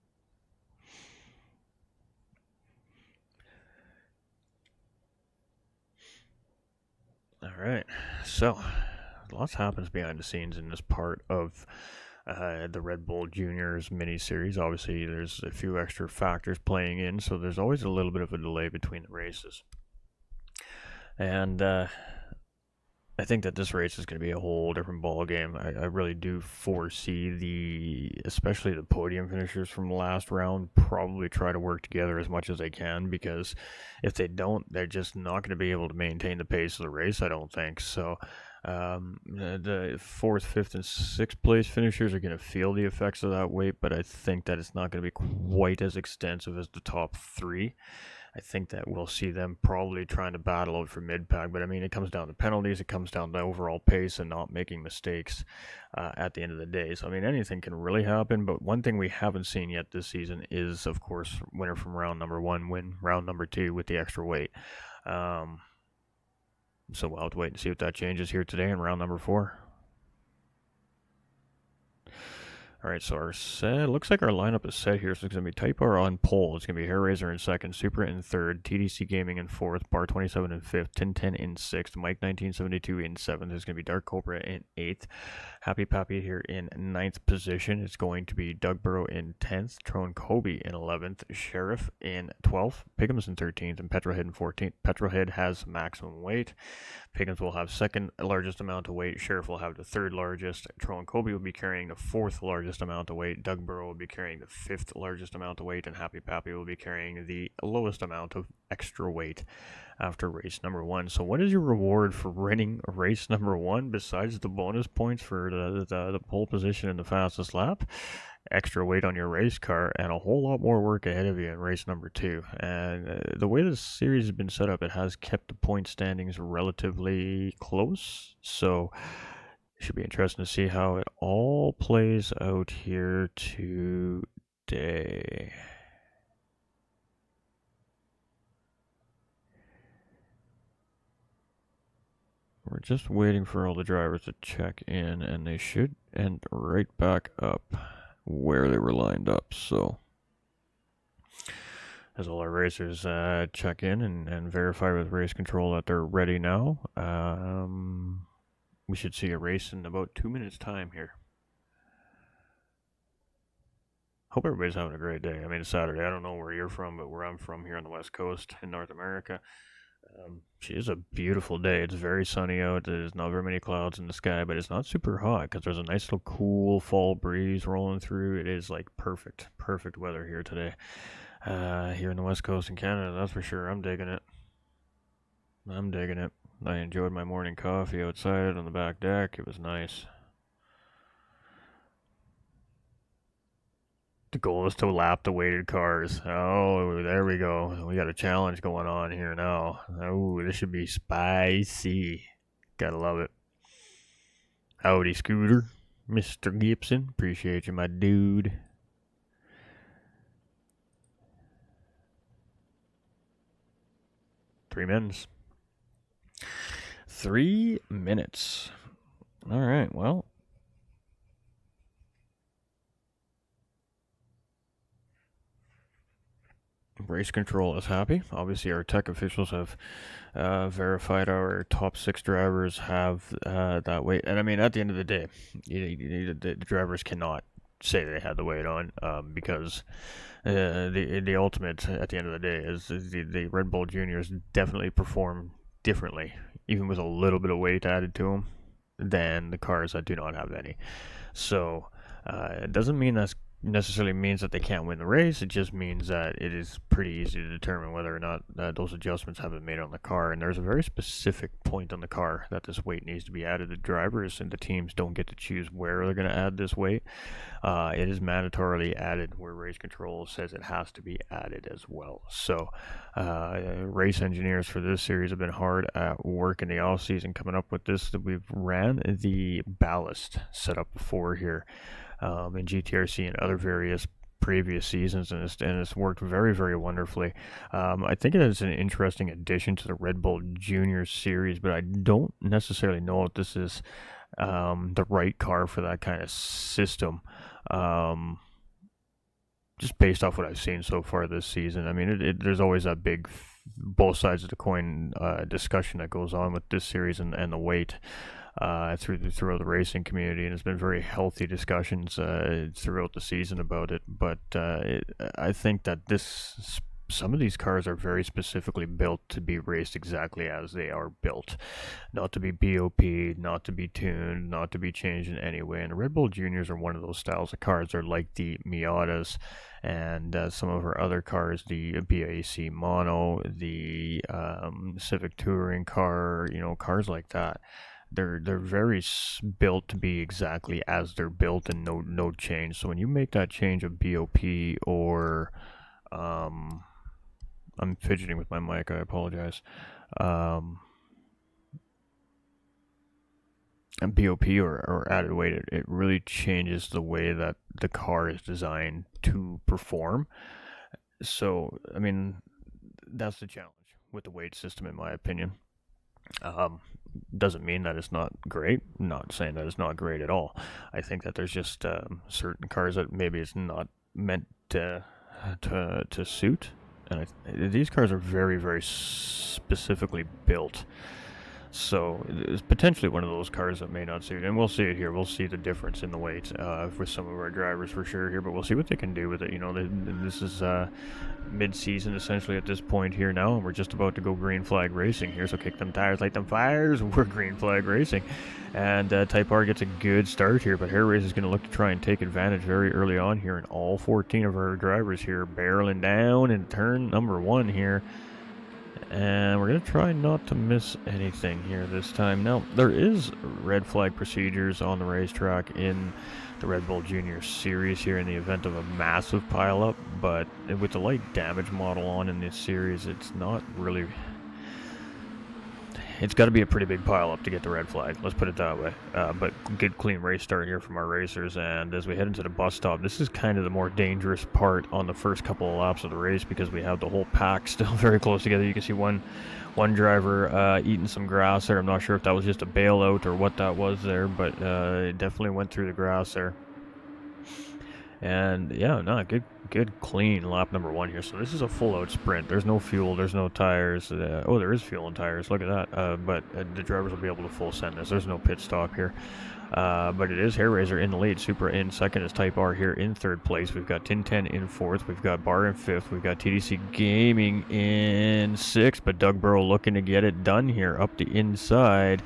Alright, so lots happens behind the scenes in this part of the Red Bull Juniors mini-series. Obviously, there's a few extra factors playing in, so there's always a little bit of a delay between the races. And I think that this race is going to be a whole different ball game. I really do foresee especially the podium finishers from the last round probably try to work together as much as they can, because if they don't, they're just not going to be able to maintain the pace of the race, I don't think. So the 4th, 5th, and 6th place finishers are going to feel the effects of that weight, but I think that it's not going to be quite as extensive as the top 3. I think that we'll see them probably trying to battle out for mid-pack, but I mean, it comes down to penalties, it comes down to overall pace and not making mistakes at the end of the day. So, I mean, anything can really happen, but one thing we haven't seen yet this season is, of course, winner from round number 1 win round number 2 with the extra weight. So we'll have to wait and see if that changes here today in round number 4. Alright, so looks like our lineup is set here. So it's going to be Type R on pole. It's going to be Hair Razor in 2nd, Supra in 3rd, TDC Gaming in 4th, Bar 27 in 5th, 1010 in 6th, Mike 1972 in 7th. There's going to be Dark Cobra in 8th, Happy Pappy here in 9th position. It's going to be Doug Burrow in 10th, Tron Kobe in 11th, Sheriff in 12th, Piggums in 13th, and Petrolhead in 14th. Petrolhead has maximum weight. Piggums will have 2nd largest amount of weight. Sheriff will have the 3rd largest. Tron Kobe will be carrying the 4th largest amount of weight. Doug Burrow will be carrying the 5th largest amount of weight, and Happy Pappy will be carrying the lowest amount of extra weight after race number 1. So what is your reward for winning race number 1 besides the bonus points for the pole position in the fastest lap? Extra weight on your race car and a whole lot more work ahead of you in race number 2. And the way this series has been set up, it has kept the point standings relatively close, so it should be interesting to see how it all plays out here today. We're just waiting for all the drivers to check in, and they should end right back up where they were lined up. So as all our racers check in and verify with race control that they're ready now, we should see a race in about 2 minutes time here. Hope everybody's having a great day. I mean, it's Saturday. I don't know where you're from, but where I'm from here on the West Coast in North America, it is a beautiful day. It's very sunny out. There's not very many clouds in the sky, but it's not super hot because there's a nice little cool fall breeze rolling through. It is like perfect weather here today. Here in the West Coast in Canada, that's for sure. I'm digging it. I enjoyed my morning coffee outside on the back deck. It was nice. The goal is to lap the weighted cars. Oh, there we go. We got a challenge going on here now. Oh, this should be spicy. Gotta love it. Howdy, Scooter. Mr. Gibson. Appreciate you, my dude. Three minutes. 3 minutes. All right, well. Race control is happy. Obviously, our tech officials have verified our top 6 drivers have that weight. And I mean, at the end of the day, the drivers cannot say they had the weight on because the ultimate at the end of the day is the Red Bull Juniors definitely perform differently, even with a little bit of weight added to them, than the cars that do not have any. So it doesn't mean that's necessarily means that they can't win the race. It just means that it is pretty easy to determine whether or not those adjustments have been made on the car, and there's a very specific point on the car that this weight needs to be added. The drivers and the teams don't get to choose where they're going to add this weight. It is mandatorily added where race control says it has to be added as well. So race engineers for this series have been hard at work in the off season coming up with this. We've ran the ballast setup before here in GTRC and other various previous seasons, and it's worked very, very wonderfully. I think it is an interesting addition to the Red Bull Juniors series, but I don't necessarily know if this is the right car for that kind of system. Just based off what I've seen so far this season. I mean, there's always that big both sides of the coin discussion that goes on with this series and the weight throughout the racing community, and it's been very healthy discussions throughout the season about it. But I think that some of these cars are very specifically built to be raced exactly as they are built, not to be BOP'd, not to be tuned, not to be changed in any way. And the Red Bull Juniors are one of those styles of cars. They're like the Miatas and some of our other cars, the BAC Mono, the Civic Touring car, cars like that. They're very built to be exactly as they're built and no change. So when you make that change of BOP or I'm fidgeting with my mic, I apologize. And BOP or added weight, it really changes the way that the car is designed to perform. So, I mean, that's the challenge with the weight system, in my opinion. Doesn't mean that it's not great. I'm not saying that it's not great at all. I think that there's just certain cars that maybe it's not meant to suit. And these cars are very, very specifically built. So it's potentially one of those cars that may not suit. And we'll see it here. We'll see the difference in the weight with some of our drivers for sure here. But we'll see what they can do with it. This is mid-season essentially at this point here now. And we're just about to go green flag racing here. So kick them tires, light them fires. We're green flag racing. And Type R gets a good start here. But Hair Race is going to look to try and take advantage very early on here. And all 14 of our drivers here barreling down in turn number 1 here. And we're going to try not to miss anything here this time. Now, there is red flag procedures on the racetrack in the Red Bull Junior Series here in the event of a massive pileup, but with the light damage model on in this series, it's not really... It's got to be a pretty big pileup to get the red flag, let's put it that way. But good clean race start here from our racers, and as we head into the bus stop, this is kind of the more dangerous part on the first couple of laps of the race because we have the whole pack still very close together. You can see one driver eating some grass there. I'm not sure if that was just a bailout or what that was there, but it definitely went through the grass there. And yeah, no, good clean lap number 1 here. So this is a full-out sprint. There's no fuel, there's no tires. Oh, there is fuel and tires. Look at that. But the drivers will be able to full send this. There's no pit stop here. But it is Hair Razor in the lead. Supra in second is Type R here in third place. We've got Tin 10 in fourth. We've got Bar in fifth. We've got TDC Gaming in sixth. But Doug Burrow looking to get it done here up the inside.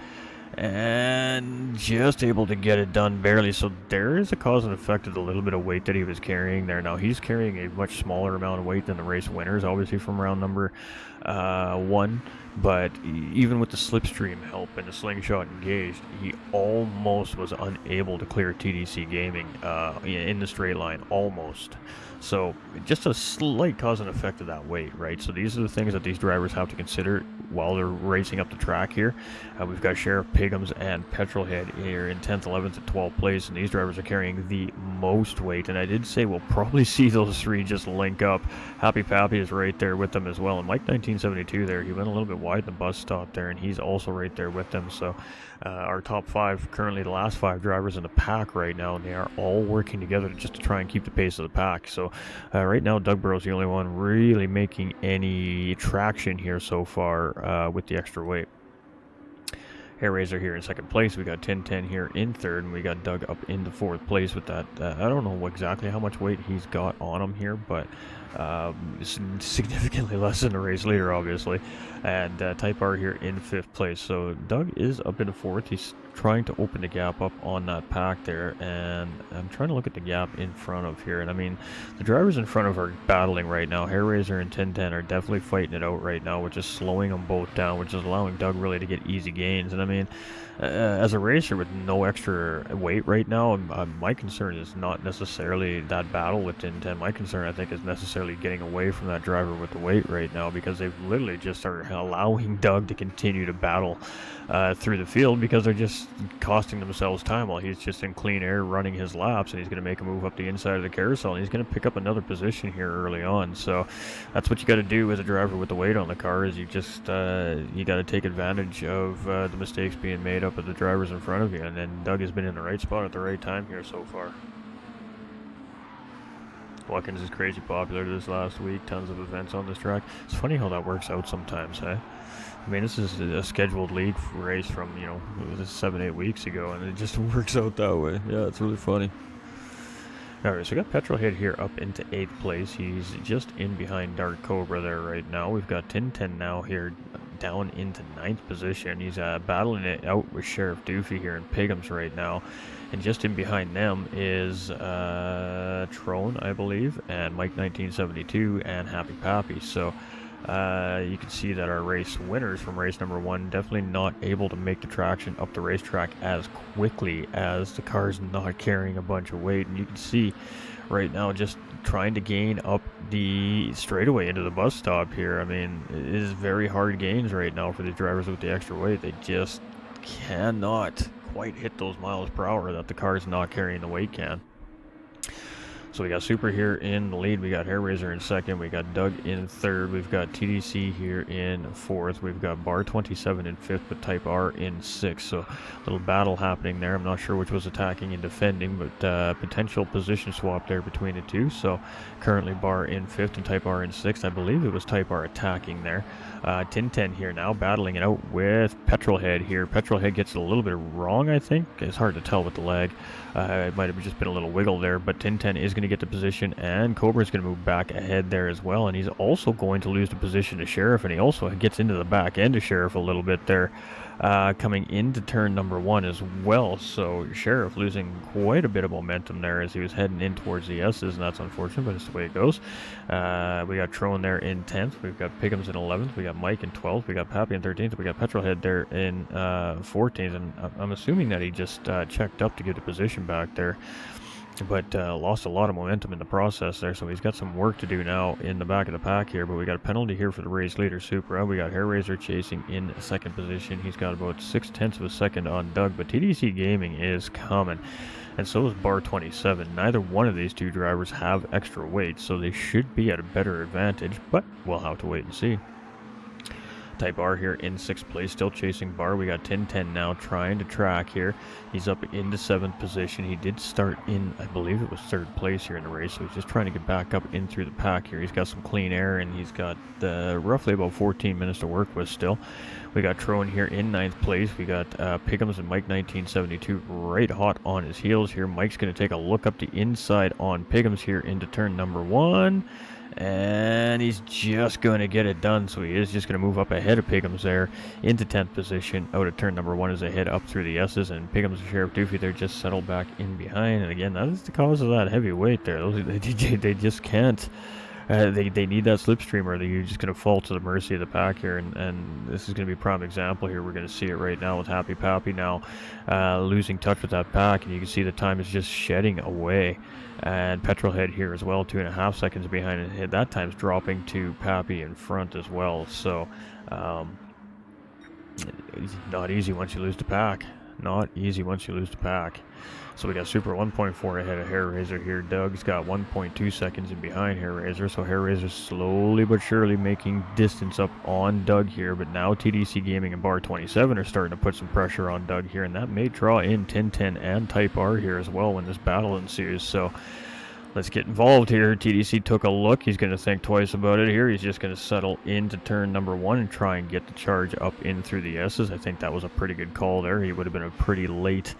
And just able to get it done barely. So there is a cause and effect of the little bit of weight that he was carrying there. Now he's carrying a much smaller amount of weight than the race winners, obviously from round number one, but even with the slipstream help and the slingshot engaged, he almost was unable to clear TDC Gaming in the straight line, almost. So just a slight cause and effect of that weight, right? So these are the things that these drivers have to consider while they're racing up the track here. We've got Sheriff, Pigums, and Petrolhead here in 10th, 11th, and 12th place, and these drivers are carrying the most weight. And I did say we'll probably see those three just link up. Happy Pappy is right there with them as well, and Mike 1972 there, he went a little bit wide in the bus stop there, and he's also right there with them. So our top five, currently the last five drivers in the pack right now, and they are all working together just to try and keep the pace of the pack. So right now Doug Burrow's the only one really making any traction here so far with the extra weight. Hair Razor here in second place. We got 1010 here in third, and we got Doug up into fourth place with that. I don't know exactly how much weight he's got on him here, but significantly less than the race leader, obviously. And Type R here in fifth place. So Doug is up into fourth. He's trying to open the gap up on that pack there, and I'm trying to look at the gap in front of here. And I mean, the drivers in front of are battling right now. Hair Razor and 1010 are definitely fighting it out right now, which is slowing them both down, which is allowing Doug really to get easy gains. And I mean, as a racer with no extra weight right now, my concern is not necessarily that battle with 1010. My concern, I think, is necessarily getting away from that driver with the weight right now, because they've literally just are allowing Doug to continue to battle through the field, because they're just costing themselves time while he's just in clean air running his laps, and he's going to make a move up the inside of the carousel, and he's going to pick up another position here early on. So that's what you got to do as a driver with the weight on the car, is you just you got to take advantage of the mistakes being made up of the drivers in front of you. And then Doug has been in the right spot at the right time here so far. Watkins is crazy popular this last week. Tons of events on this track. It's funny how that works out sometimes, hey? I mean, this is a scheduled league race from, you know, it was 7-8 weeks ago, and it just works out that way. Yeah, it's really funny. Alright, so we got Petrolhead here up into 8th place. He's just in behind Dark Cobra there right now. We've got 1010 now here down into 9th position. He's battling it out with Sheriff Doofy here in Pigums right now. And just in behind them is Trone, I believe, and Mike 1972 and Happy Pappy. So you can see that our race winners from race number 1 definitely not able to make the traction up the racetrack as quickly, as the car's not carrying a bunch of weight. And you can see right now just trying to gain up the straightaway into the bus stop here. I mean, it is very hard gains right now for these drivers with the extra weight. They just cannot quite hit those miles per hour that the car is not carrying the weight can. So we got Super here in the lead, we got Hair Razor in second, we got Doug in third, we've got TDC here in fourth, we've got Bar 27 in fifth, but Type R in sixth. So a little battle happening there. I'm not sure which was attacking and defending, but potential position swap there between the two. So currently Bar in fifth and Type R in sixth. I believe it was Type R attacking there. 1010 here now battling it out with Petrolhead here. Petrolhead gets it a little bit wrong, I think. It's hard to tell with the lag. It might have just been a little wiggle there, but 1010 is going to get the position, and Cobra is going to move back ahead there as well, and he's also going to lose the position to Sheriff, and he also gets into the back end of Sheriff a little bit there, coming into turn number 1 as well. So Sheriff losing quite a bit of momentum there as he was heading in towards the S's, and that's unfortunate, but it's the way it goes. We got Trone there in 10th, we've got Pigums in 11th, we got Mike in 12th, we got Pappy in 13th, we got Petrolhead there in 14th, and I'm assuming that he just checked up to get the position back there, but lost a lot of momentum in the process there, so he's got some work to do now in the back of the pack here. But we got a penalty here for the race leader, Supra. We got Hair Razor chasing in second position. He's got about 0.6 of a second on Doug, but TDC Gaming is coming, and so is Bar 27. Neither one of these two drivers have extra weight, so they should be at a better advantage, but we'll have to wait and see. Type R here in 6th place, still chasing Bar. We got 1010 now trying to track here. He's up into 7th position. He did start in, I believe it was 3rd place here in the race, so he's just trying to get back up in through the pack here. He's got some clean air, and he's got roughly about 14 minutes to work with still. We got Trone here in 9th place. We got Pigums and Mike 1972 right hot on his heels here. Mike's going to take a look up the inside on Pigums here into turn number 1. And he's just going to get it done, so he is just going to move up ahead of Pigums there into 10th position out of turn number 1 as they head up through the S's, and Pigums and Sheriff Doofy there just settled back in behind. And again, that is the cause of that heavy weight there. They just can't they need that slipstream, or they're just going to fall to the mercy of the pack here. And this is going to be a prime example here. We're going to see it right now with Happy Pappy now losing touch with that pack, and you can see the time is just shedding away. And Petrolhead here as well, 2.5 seconds behind it. That time's dropping to Pappy in front as well. So not easy once you lose the pack. Not easy once you lose the pack. So we got Super 1.4 ahead of Hair Razor here. Doug's got 1.2 seconds in behind Hair Razor. So Hair Razor slowly but surely making distance up on Doug here. But now TDC Gaming and Bar 27 are starting to put some pressure on Doug here. And that may draw in 1010 and Type R here as well when this battle ensues. So let's get involved here. TDC took a look. He's going to think twice about it here. He's just going to settle into turn number 1 and try and get the charge up in through the S's. I think that was a pretty good call there. He would have been a pretty late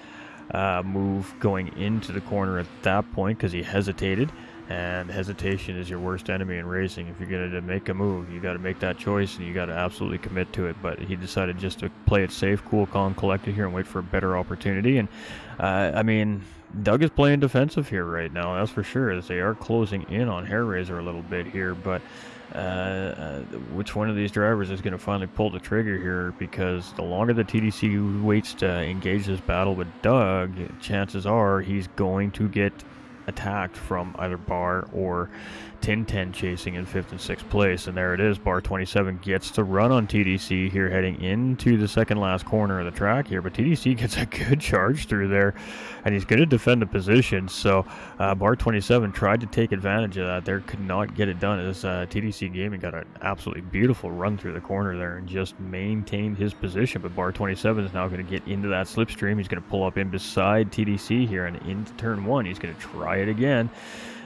move going into the corner at that point because he hesitated. And hesitation is your worst enemy in racing. If you're going to make a move, you got to make that choice and you got to absolutely commit to it. But he decided just to play it safe, cool, calm, collected here and wait for a better opportunity. And I mean, Doug is playing defensive here right now, that's for sure, as they are closing in on Hair Razor a little bit here. But which one of these drivers is going to finally pull the trigger here? Because the longer the TDC waits to engage this battle with Doug, chances are he's going to get attacked from either Bar or 1010 chasing in 5th and 6th place. And there it is, Bar 27 gets to run on TDC here heading into the second last corner of the track here, but TDC gets a good charge through there and he's going to defend the position. So Bar 27 tried to take advantage of that there, could not get it done as TDC Gaming got an absolutely beautiful run through the corner there and just maintained his position. But Bar 27 is now going to get into that slipstream. He's going to pull up in beside TDC here and into turn 1 he's going to try it again.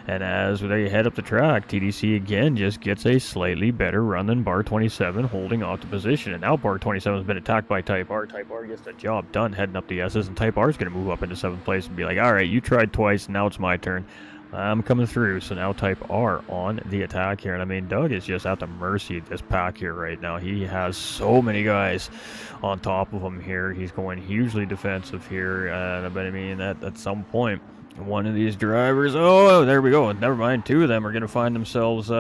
And as they head up the track, TDC again just gets a slightly better run than Bar 27, holding off the position. And now Bar 27 has been attacked by Type R. Type R gets the job done heading up the S's, and Type R is going to move up into 7th place and be like, all right, you tried twice, now it's my turn. I'm coming through. So now Type R on the attack here. And I mean, Doug is just at the mercy of this pack here right now. He has so many guys on top of him here. He's going hugely defensive here. But I mean, at some point, one of these drivers, oh, there we go. Never mind. 2 of them are going to find themselves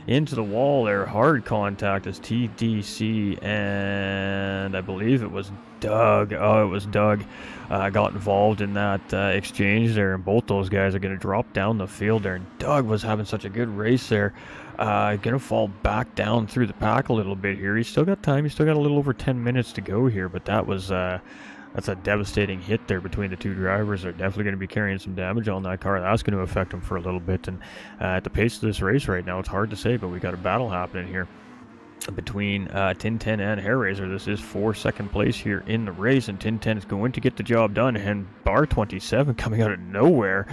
into the wall there. Hard contact as TDC and I believe it was Doug. Oh, it was Doug. Got involved in that exchange there, and both those guys are going to drop down the field there. And Doug was having such a good race there. Going to fall back down through the pack a little bit here. He's still got time. He's still got a little over 10 minutes to go here, but that was that's a devastating hit there between the 2 drivers. They're definitely going to be carrying some damage on that car. That's going to affect them for a little bit. And at the pace of this race right now, it's hard to say, but we got a battle happening here between 1010 and Hair Razor. This is for 2nd place here in the race, and 1010 is going to get the job done. And Bar 27 coming out of nowhere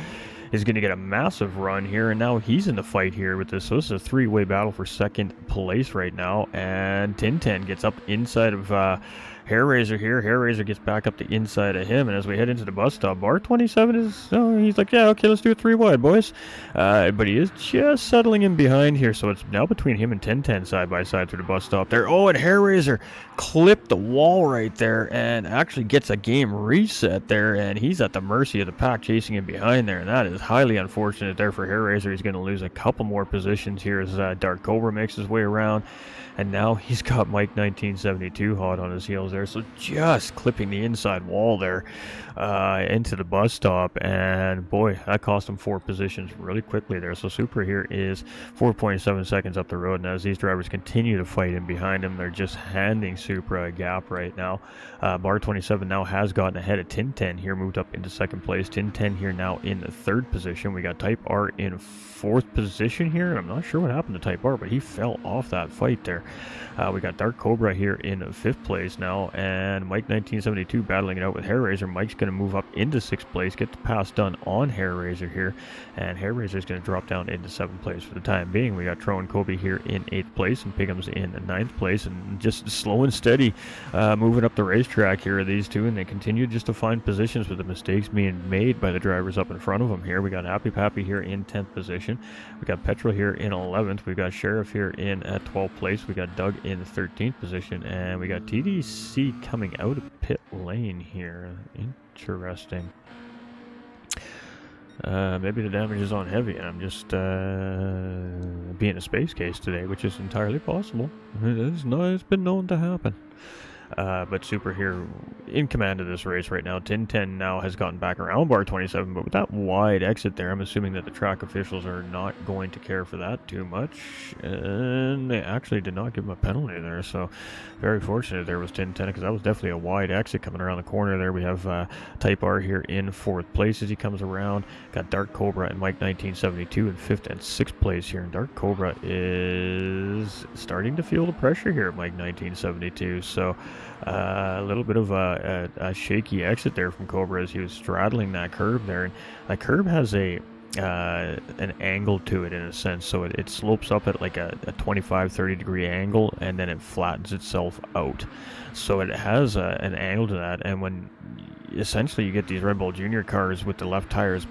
is going to get a massive run here, and now he's in the fight here with this. So this is a 3-way battle for 2nd place right now, and 1010 gets up inside of Hair Razor here. Hair Razor gets back up the inside of him, and as we head into the bus stop, Bar 27 is, he's like, yeah, okay, let's do it 3 wide, boys. But he is just settling in behind here, so it's now between him and 1010 side by side through the bus stop there. Oh, and Hair Razor clipped the wall right there and actually gets a game reset there, and he's at the mercy of the pack chasing him behind there, and that is highly unfortunate there for Hair Razor. He's going to lose a couple more positions here as Dark Cobra makes his way around. And now he's got Mike 1972 hot on his heels there. So just clipping the inside wall there into the bus stop. And boy, that cost him 4 positions really quickly there. So Super here is 4.7 seconds up the road. And as these drivers continue to fight in behind him, they're just handing Supra a gap right now. Bar 27 now has gotten ahead of 1010 here, moved up into 2nd place. 1010 here now in the 3rd position. We got Type R in 4th position here. I'm not sure what happened to Type R, but he fell off that fight there. We got Dark Cobra here in 5th place now, and Mike 1972 battling it out with Hair Razor. Mike's going to move up into 6th place, get the pass done on Hair Razor here, and Hair Razor is going to drop down into 7th place for the time being. We got Tro and Kobe here in 8th place, and Pigham's in 9th place, and just slow and steady moving up the racetrack here are these 2, and they continue just to find positions with the mistakes being made by the drivers up in front of them here. We got Happy Pappy here in 10th position. We got Petrol here in 11th. We got Sheriff here in 12th place. We got Doug in the 13th position, and we got TDC coming out of pit lane here. Interesting. Maybe the damage is on heavy, and I'm just being a space case today, which is entirely possible. It's been known to happen. But Super here in command of this race right now. 1010 now has gotten back around bar 27, but with that wide exit there, I'm assuming that the track officials are not going to care for that too much. And they actually did not give him a penalty there, so very fortunate there was 1010, because that was definitely a wide exit coming around the corner there. We have Type R here in 4th place as he comes around. Got Dark Cobra and Mike 1972 in 5th and 6th place here. And Dark Cobra is starting to feel the pressure here at Mike 1972, so a little bit of a shaky exit there from Cobra as he was straddling that curb there, and that curb has an angle to it in a sense, so it slopes up at like a 25-30 degree angle, and then it flattens itself out, so it has an angle to that. And when essentially you get these Red Bull Junior cars with the left tires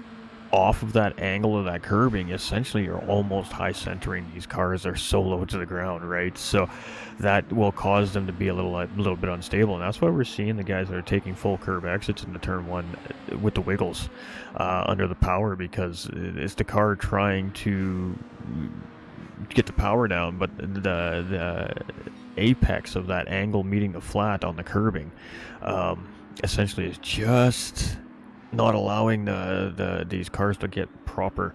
off of that angle of that curbing, essentially you're almost high centering these cars. They're so low to the ground, right? So that will cause them to be a little bit unstable, and that's why we're seeing the guys that are taking full curb exits into turn 1 with the wiggles under the power, because it's the car trying to get the power down, but the apex of that angle meeting the flat on the curbing essentially is just not allowing these cars to get proper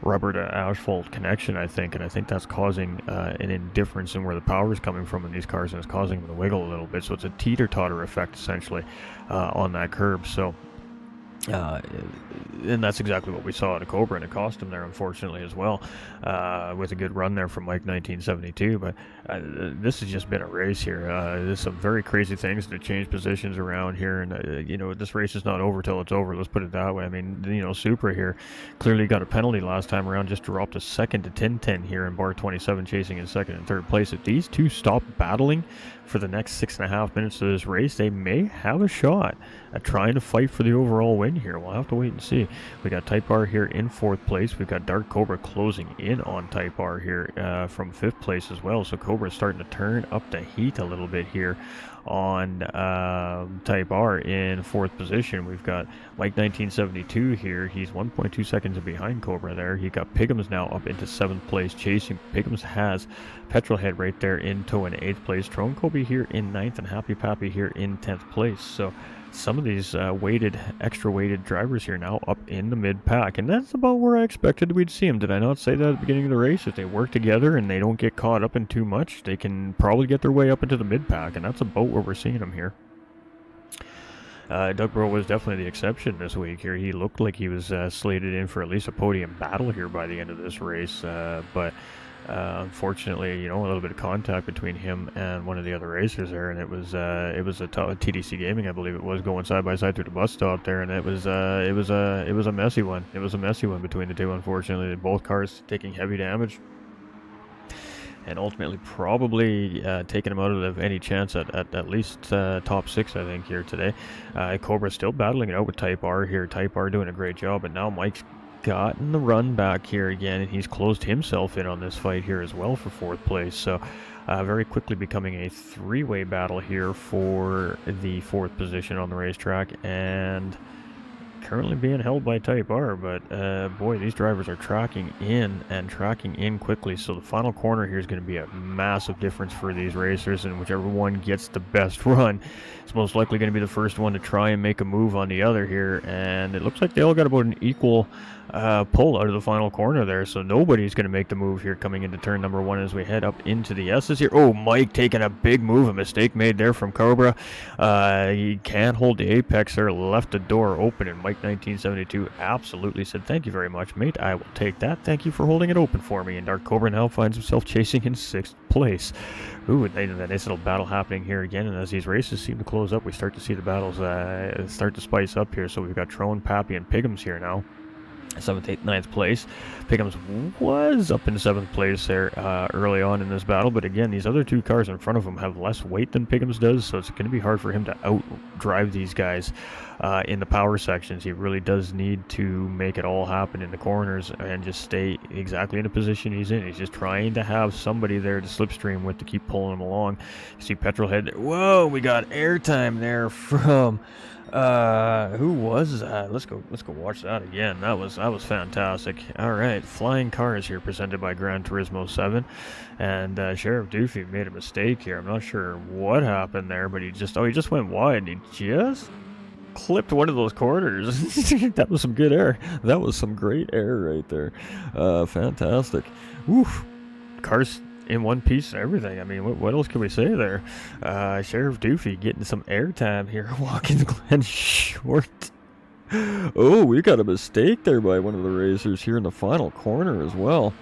rubber to asphalt connection, I think, and I think that's causing an indifference in where the power is coming from in these cars, and it's causing them to wiggle a little bit. So it's a teeter-totter effect essentially on that curb. So and that's exactly what we saw at a Cobra, and it cost him there, unfortunately, as well, with a good run there from Mike 1972. But this has just been a race here. There's some very crazy things to change positions around here, and this race is not over till it's over. Let's put it that way. I mean, Supra here clearly got a penalty last time around, just dropped a second to 1010 here in bar 27, chasing in 2nd and 3rd place. If these two stop battling for the next 6.5 minutes of this race, they may have a shot at trying to fight for the overall win here. We'll have to wait and see. We got Type R here in 4th place. We've got Dark Cobra closing in on Type R here from 5th place as well. So Cobra is starting to turn up the heat a little bit here on Type R in 4th position. We've got Mike 1972 here. He's 1.2 seconds behind Cobra there. He got Piggums now up into 7th place chasing. Piggums has Petrolhead right there in tow in 8th place. Trone Kobe here in 9th, and Happy Pappy here in 10th place. So some of these extra weighted drivers here now up in the mid-pack, and that's about where I expected we'd see them. Did I not say that at the beginning of the race? If they work together and they don't get caught up in too much, they can probably get their way up into the mid-pack, and that's about where we're seeing them here. Doug Bro was definitely the exception this week here. He looked like he was slated in for at least a podium battle here by the end of this race, but unfortunately, a little bit of contact between him and one of the other racers there, and it was a TDC Gaming, I believe it was, going side by side through the bus stop there, and it was a messy one. It was a messy one between the two. Unfortunately, both cars taking heavy damage, and ultimately probably taking him out of any chance at least top 6, I think, here today. Cobra still battling it out with Type R here. Type R doing a great job, but now Mike's gotten the run back here again, and he's closed himself in on this fight here as well for 4th place. So very quickly becoming a 3-way battle here for the 4th position on the racetrack, and currently being held by Type R, but boy, these drivers are tracking in quickly, so the final corner here is going to be a massive difference for these racers, and whichever one gets the best run is most likely going to be the first one to try and make a move on the other here. And it looks like they all got about an equal pull out of the final corner there, so nobody's going to make the move here coming into turn number 1 as we head up into the S's here. Oh, Mike taking a big move, a mistake made there from Cobra. He can't hold the apex there, left the door open, and Mike 1972 absolutely said, "Thank you very much, mate. I will take that. Thank you for holding it open for me." And Dark Cobra now finds himself chasing in 6th place. Ooh, and a nice little battle happening here again, and as these races seem to close up, we start to see the battles start to spice up here. So we've got Trone, Pappy, and Piggums here now. 7th, 8th, 9th place. Piggums was up in 7th place there early on in this battle, but again, these other two cars in front of him have less weight than Piggums does, so it's going to be hard for him to outdrive these guys in the power sections. He really does need to make it all happen in the corners and just stay exactly in the position he's in. He's just trying to have somebody there to slipstream with to keep pulling him along. You see Petrolhead there. Whoa, we got airtime there from Who was that? Let's go watch that again. That was fantastic. All right, flying cars here presented by Gran Turismo 7, and Sheriff Doofy made a mistake here. I'm not sure what happened there, but he just went wide. And he just clipped one of those corners. That was some good air. That was some great air right there. Fantastic. Oof. Cars in one piece and everything. I mean, what else can we say there? Sheriff Doofy getting some airtime here. Watkins Glen short. Oh, we got a mistake there by one of the racers here in the final corner as well.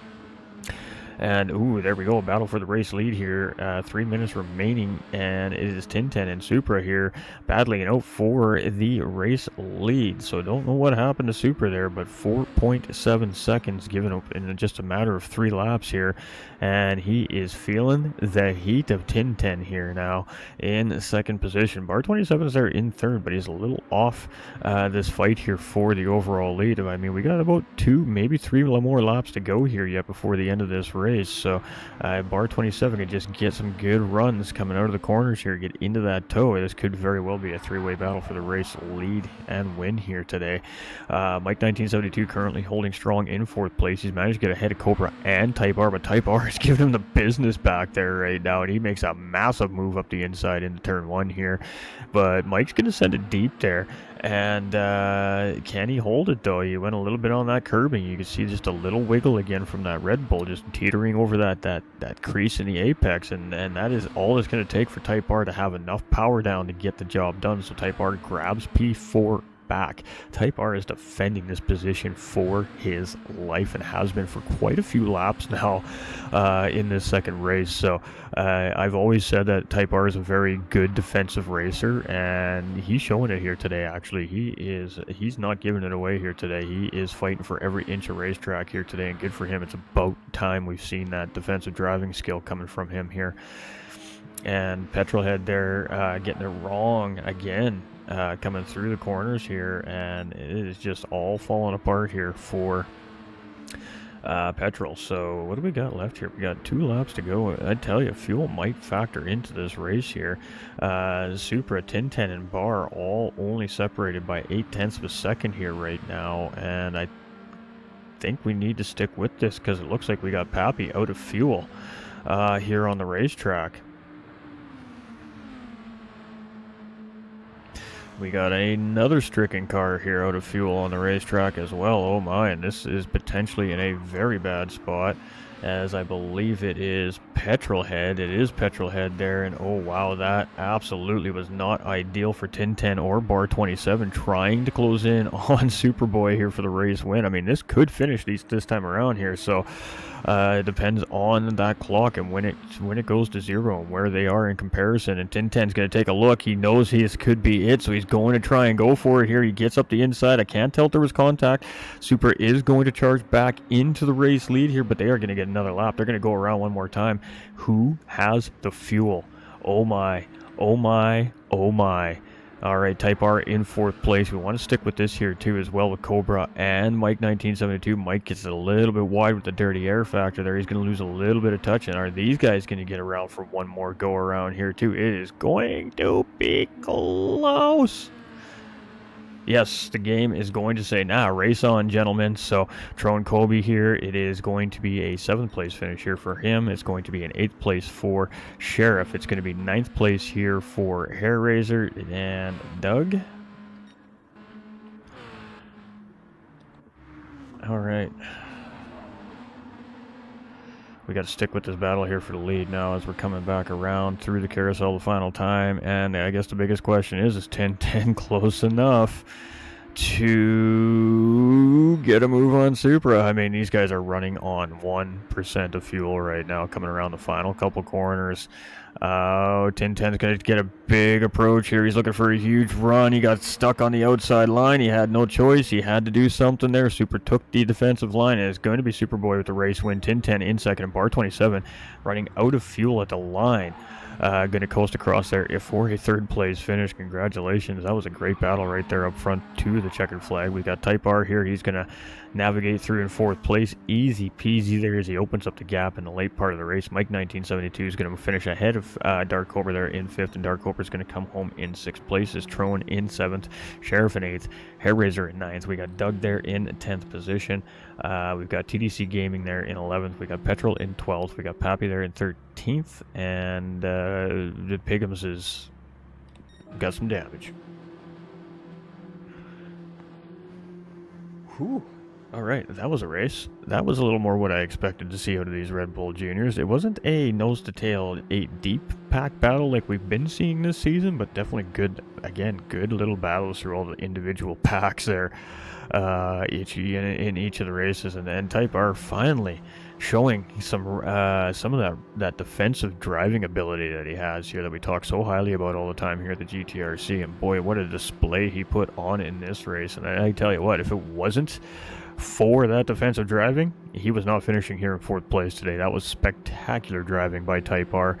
And, ooh, there we go. Battle for the race lead here. 3 minutes remaining, and it is Tintin and Supra here battling it out for the race lead. So don't know what happened to Supra there, but 4.7 seconds given up in just a matter of 3 laps here. And he is feeling the heat of Tintin here now in second position. Bar 27 is there in third, but he's a little off this fight here for the overall lead. I mean, we got about 2, maybe 3 more laps to go here yet before the end of this race. So Bar 27 could just get some good runs coming out of the corners here, get into that toe. This could very well be a 3-way battle for the race lead and win here today. Mike 1972 currently holding strong in 4th place. He's managed to get ahead of Cobra and Type R, but Type R is giving him the business back there right now, and he makes a massive move up the inside into turn 1 here. But Mike's going to send it deep there. And can he hold it though? He went a little bit on that curbing. You can see just a little wiggle again from that Red Bull, just teetering over that crease in the apex, and that is all it's going to take for Type R to have enough power down to get the job done. So Type R grabs P4 back. Type R is defending this position for his life and has been for quite a few laps now in this second race. So I've always said that Type R is a very good defensive racer, and he's showing it here today. Actually, he's not giving it away here today. He is fighting for every inch of racetrack here today, and good for him. It's about time we've seen that defensive driving skill coming from him here. And Petrolhead there getting it wrong again. Coming through the corners here, and it is just all falling apart here for Petrol. So what do we got left here? We got 2 laps to go. I tell you, fuel might factor into this race here. Supra, Tintin, and Bar all only separated by 0.8 of a second here right now, and I think we need to stick with this because it looks like we got Pappy out of fuel here on the racetrack. We got another stricken car here out of fuel on the racetrack as well. Oh my, and this is potentially in a very bad spot, as I believe it is Petrolhead. It is Petrolhead there, and oh wow, that absolutely was not ideal for Tintin or Bar 27 trying to close in on Superboy here for the race win. I mean, this could finish this time around here, so it depends on that clock and when it goes to 0 and where they are in comparison. And Tintin's going to take a look. He knows this could be it, so he's going to try and go for it here. He gets up the inside. I can't tell if there was contact. Super is going to charge back into the race lead here, but they are going to get another lap. They're going to go around one more time. Who has the fuel? Oh my, oh my, oh my. All right, Type R in 4th place. We want to stick with this here too as well with Cobra and Mike 1972. Mike gets a little bit wide with the dirty air factor there. He's going to lose a little bit of touch. And are these guys going to get around for one more go around here too? It is going to be close. Yes, the game is going to say, nah, race on, gentlemen. So, Trone Kobe here, it is going to be a 7th place finish here for him. It's going to be an 8th place for Sheriff. It's going to be 9th place here for Hair Razor and Doug. All right. We got to stick with this battle here for the lead now as we're coming back around through the carousel the final time. And I guess the biggest question is 10-10 close enough to get a move on Supra? I mean, these guys are running on 1% of fuel right now coming around the final couple corners. Oh, Tintin's going to get a big approach here. He's looking for a huge run. He got stuck on the outside line. He had no choice. He had to do something there. Super took the defensive line, and it's going to be Superboy with the race win. Tintin in second, and Bar 27 running out of fuel at the line. Going to coast across there for a third place finish. Congratulations. That was a great battle right there up front to the checkered flag. We got Type R here. He's going to navigate through in fourth place. Easy peasy there as he opens up the gap in the late part of the race. Mike 1972 is going to finish ahead of Dark Cobra there in fifth, and Dark Cobra is going to come home in sixth place. Is Trone in seventh, Sheriff in eighth, Hairraiser in ninth. We got Doug there in 10th position. We've got TDC Gaming there in 11th. We got Petrol in 12th. We got Pappy there in 13th. And the Piggums has got some damage. Whew. All right, that was a race. That was a little more what I expected to see out of these Red Bull Juniors. It wasn't a nose-to-tail, a deep pack battle like we've been seeing this season, but definitely good, again, good little battles through all the individual packs there in each of the races. And then Type R finally showing some of that defensive driving ability that he has here that we talk so highly about all the time here at the GTRC. And boy, what a display he put on in this race. And I tell you what, if it wasn't for that defensive driving, he was not finishing here in fourth place today. That was spectacular driving by Type R.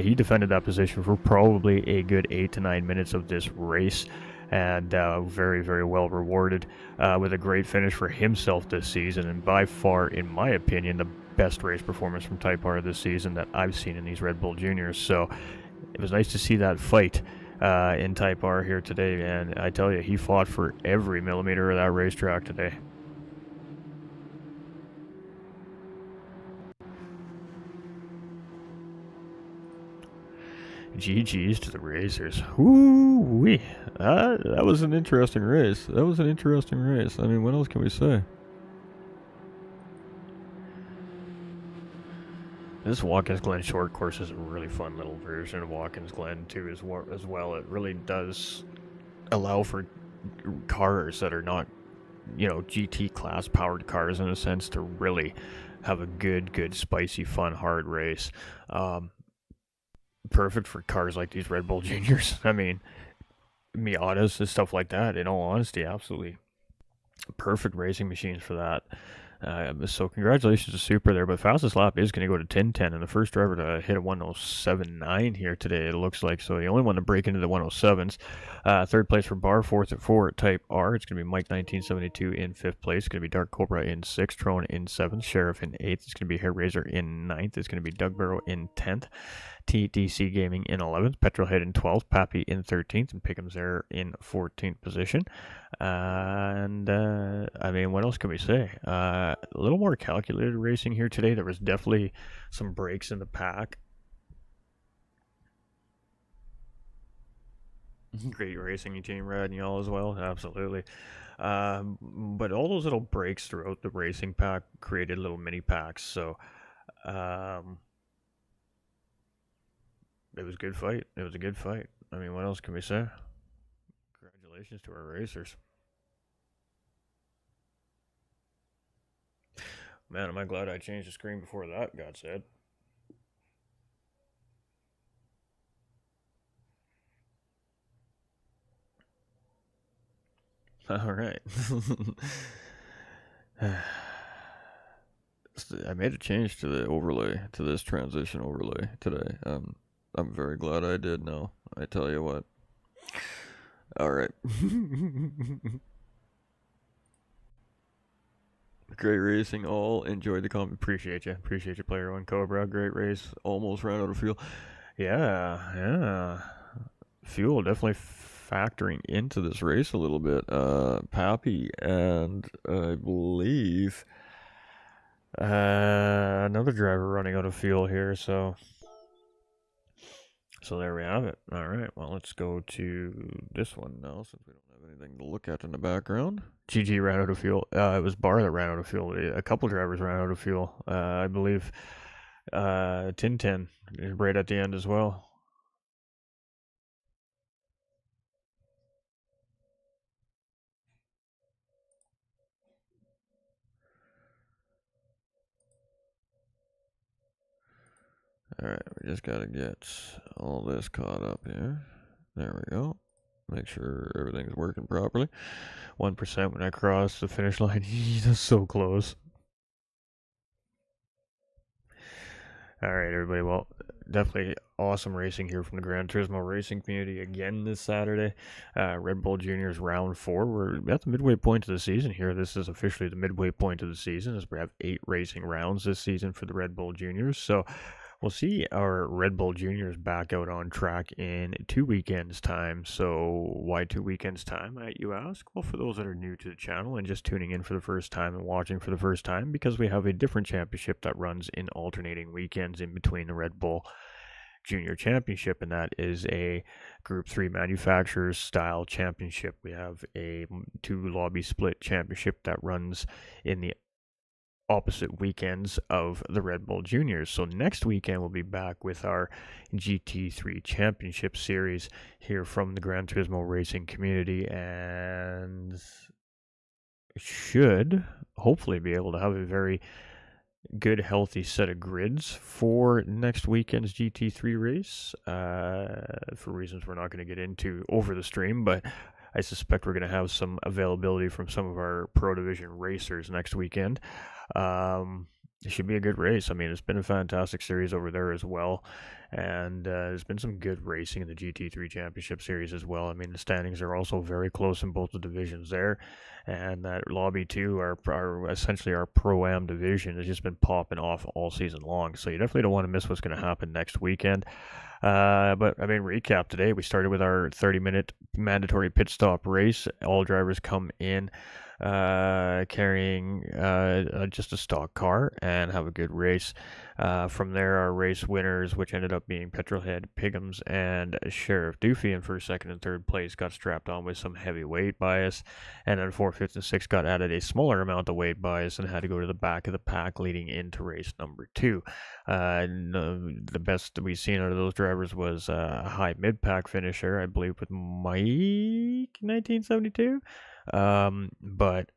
He defended that position for probably a good 8 to 9 minutes of this race, and very, very well rewarded with a great finish for himself this season, and by far, in my opinion, the best race performance from Type R this season that I've seen in these Red Bull Juniors. So it was nice to see that fight in Type R here today, and I tell you, he fought for every millimeter of that racetrack today. GG's to the racers. Woo-wee. That was an interesting race. I mean, what else can we say? This Watkins Glen short course is a really fun little version of Watkins Glen too, as well. It really does allow for cars that are not, GT class powered cars in a sense to really have a good, spicy, fun, hard race. Perfect for cars like these Red Bull Juniors. I mean, Miatas and stuff like that, in all honesty, absolutely perfect racing machines for that. So congratulations to Super there, but fastest lap is going to go to 10:10, and the first driver to hit a 107.9 here today, it looks like. So the only one to break into the 107s. Third place for Bar, fourth at Type R. It's going to be Mike 1972 in fifth place. It's going to be Dark Cobra in sixth, Trone in seventh, Sheriff in eighth. It's going to be Hairraiser in ninth. It's going to be Doug Barrow in 10th. TDC Gaming in 11th, Petrolhead in 12th, Pappy in 13th, and Pickham's there in 14th position. And I mean, what else can we say? A little more calculated racing here today. There was definitely some breaks in the pack. Great racing, Team Red and y'all as well, absolutely. But all those little breaks throughout the racing pack created little mini packs, so it was a good fight. I mean, what else can we say? Congratulations to our racers. Man, am I glad I changed the screen before that got said. All right. I made a change to the overlay, to this transition overlay today. I'm very glad I did now. I tell you what. All right. Great racing, all enjoyed the comment. Appreciate you, Player One Cobra. Great race, almost ran out of fuel. Yeah. Fuel definitely factoring into this race a little bit. Pappy and I believe another driver running out of fuel here, so there we have it. All right, well, let's go to this one now since we don't have anything to look at in the background. GG ran out of fuel. It was Bar that ran out of fuel. A couple drivers ran out of fuel. I believe Tintin right at the end as well. Alright, we just gotta get all this caught up here. There we go. Make sure everything's working properly. 1% when I cross the finish line. That's so close. All right, everybody. Well, definitely awesome racing here from the Gran Turismo racing community again this Saturday. Red Bull Juniors round 4. We're at the midway point of the season here. This is officially the midway point of the season as we have 8 racing rounds this season for the Red Bull Juniors. So we'll see our Red Bull Juniors back out on track in 2 weekends' time. So why 2 weekends' time, might you ask? Well, for those that are new to the channel and just tuning in for the first time and watching for the first time, because we have a different championship that runs in alternating weekends in between the Red Bull Junior Championship, and that is a Group 3 manufacturers style championship. We have a 2 lobby split championship that runs in the opposite weekends of the Red Bull Juniors. So next weekend we'll be back with our GT3 Championship Series here from the Gran Turismo racing community, and should hopefully be able to have a very good, healthy set of grids for next weekend's GT3 race, for reasons we're not going to get into over the stream, but I suspect we're going to have some availability from some of our Pro Division racers next weekend. It should be a good race. I mean, it's been a fantastic series over there as well, and there's been some good racing in the GT3 Championship Series as well. I mean, the standings are also very close in both the divisions there, and that Lobby 2, our essentially our Pro-Am division, has just been popping off all season long, so you definitely don't want to miss what's going to happen next weekend. But I mean, recap today, we started with our 30-minute mandatory pit stop race. All drivers come in carrying just a stock car and have a good race. From there, our race winners, which ended up being Petrolhead, Piggums, and Sheriff Doofy in first, second, and third place, got strapped on with some heavy weight bias, and then 4th, 5th, and 6th got added a smaller amount of weight bias and had to go to the back of the pack leading into race number 2. The best that we've seen out of those drivers was a high mid-pack finisher, I believe, with Mike 1972. But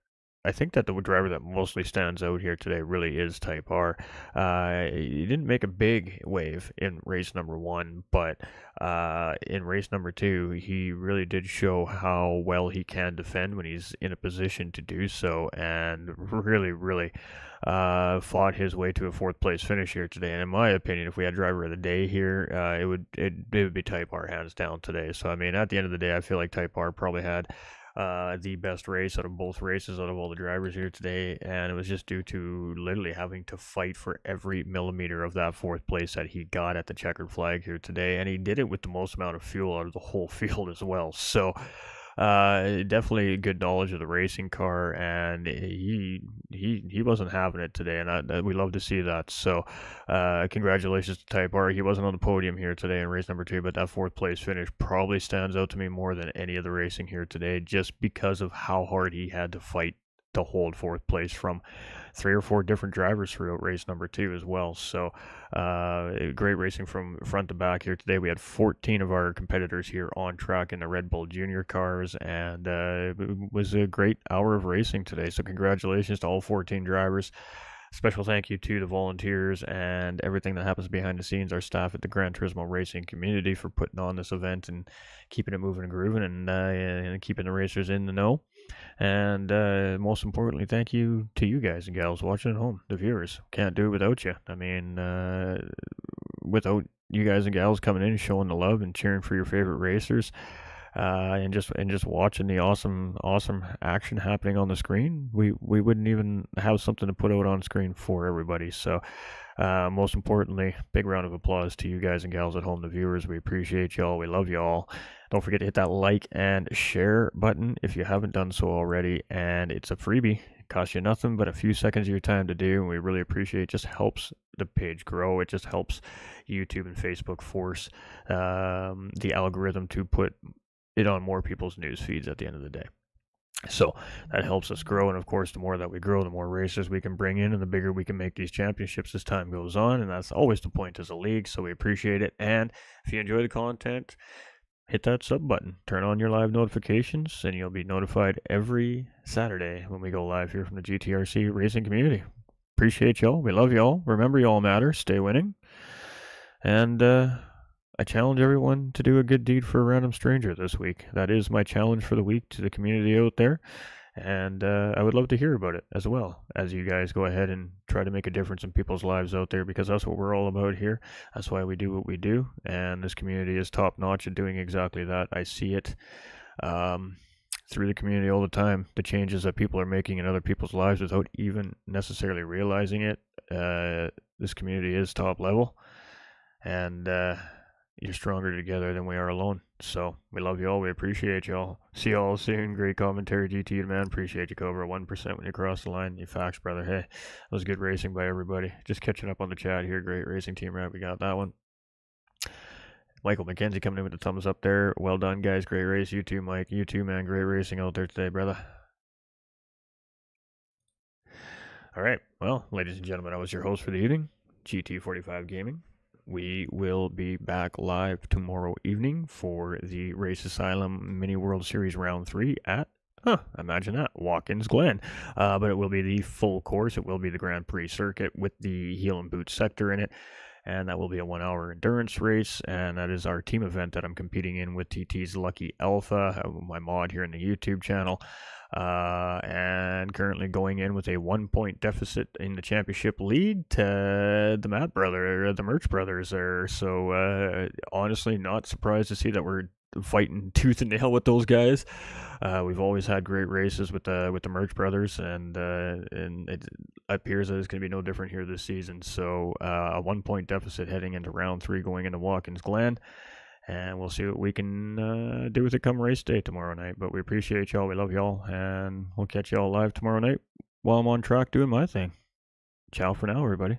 I think that the driver that mostly stands out here today really is Type R. He didn't make a big wave in race number 1, but in race number 2, he really did show how well he can defend when he's in a position to do so, and really fought his way to a 4th place finish here today. And in my opinion, if we had driver of the day here, it would be Type R hands down today. So I mean, at the end of the day, I feel like Type R probably had the best race out of both races out of all the drivers here today, and it was just due to literally having to fight for every millimeter of that 4th place that he got at the checkered flag here today, and he did it with the most amount of fuel out of the whole field as well. So definitely good knowledge of the racing car, and he wasn't having it today, and we love to see that. So congratulations to Type R. He wasn't on the podium here today in race number 2, but that 4th place finish probably stands out to me more than any of the racing here today, just because of how hard he had to fight to hold 4th place from 3 or 4 different drivers throughout race number 2 as well. So great racing from front to back here today. We had 14 of our competitors here on track in the Red Bull Junior cars, and it was a great hour of racing today. So congratulations to all 14 drivers. Special thank you to the volunteers and everything that happens behind the scenes, our staff at the Gran Turismo racing community, for putting on this event and keeping it moving and grooving, and keeping the racers in the know. And most importantly, thank you to you guys and gals watching at home, the viewers. Can't do it without you. I mean, without you guys and gals coming in, showing the love and cheering for your favorite racers, and just watching the awesome action happening on the screen, we wouldn't even have something to put out on screen for everybody. So most importantly, big round of applause to you guys and gals at home, the viewers. We appreciate y'all. We love y'all. Don't forget to hit that like and share button if you haven't done so already, and it's a freebie. It costs you nothing but a few seconds of your time to do, and we really appreciate it. It just helps the page grow. It just helps YouTube and Facebook force the algorithm to put it on more people's news feeds at the end of the day. So that helps us grow, and of course, the more that we grow, the more racers we can bring in, and the bigger we can make these championships as time goes on, and that's always the point as a league. So we appreciate it. And if you enjoy the content, hit that sub button, turn on your live notifications, and you'll be notified every Saturday when we go live here from the GTRC racing community. Appreciate y'all. We love y'all. Remember, y'all matter. Stay winning. And I challenge everyone to do a good deed for a random stranger this week. That is my challenge for the week to the community out there. And I would love to hear about it as well, as you guys go ahead and try to make a difference in people's lives out there, because that's what we're all about here. That's why we do what we do, and this community is top notch at doing exactly that. I see it um, through the community all the time, the changes that people are making in other people's lives without even necessarily realizing it. This community is top level, and you're stronger together than we are alone. So we love you all. We appreciate you all. See you all soon. Great commentary, GT man. Appreciate you, Cobra. 1% when you cross the line. You facts, brother. Hey, that was good racing by everybody. Just catching up on the chat here. Great racing team, right? We got that one. Michael McKenzie coming in with the thumbs up there. Well done, guys. Great race. You too, Mike. You too, man. Great racing out there today, brother. All right. Well, ladies and gentlemen, I was your host for the evening, GT45 Gaming. We will be back live tomorrow evening for the Race Asylum Mini World Series Round 3 at, imagine that, Watkins Glen. But it will be the full course. It will be the Grand Prix circuit with the heel and boot sector in it. And that will be a 1-hour endurance race. And that is our team event that I'm competing in with TT's Lucky Alpha, my mod here in the YouTube channel. And currently going in with a 1-point deficit in the championship lead to the Matt brother, the Merch brothers there. So honestly, not surprised to see that we're fighting tooth and nail with those guys. We've always had great races with the Merch brothers, and it appears that it's going to be no different here this season. So a 1-point deficit heading into round 3, going into Watkins Glen. And we'll see what we can do with it come race day tomorrow night. But we appreciate y'all. We love y'all. And we'll catch y'all live tomorrow night while I'm on track doing my thing. Ciao for now, everybody.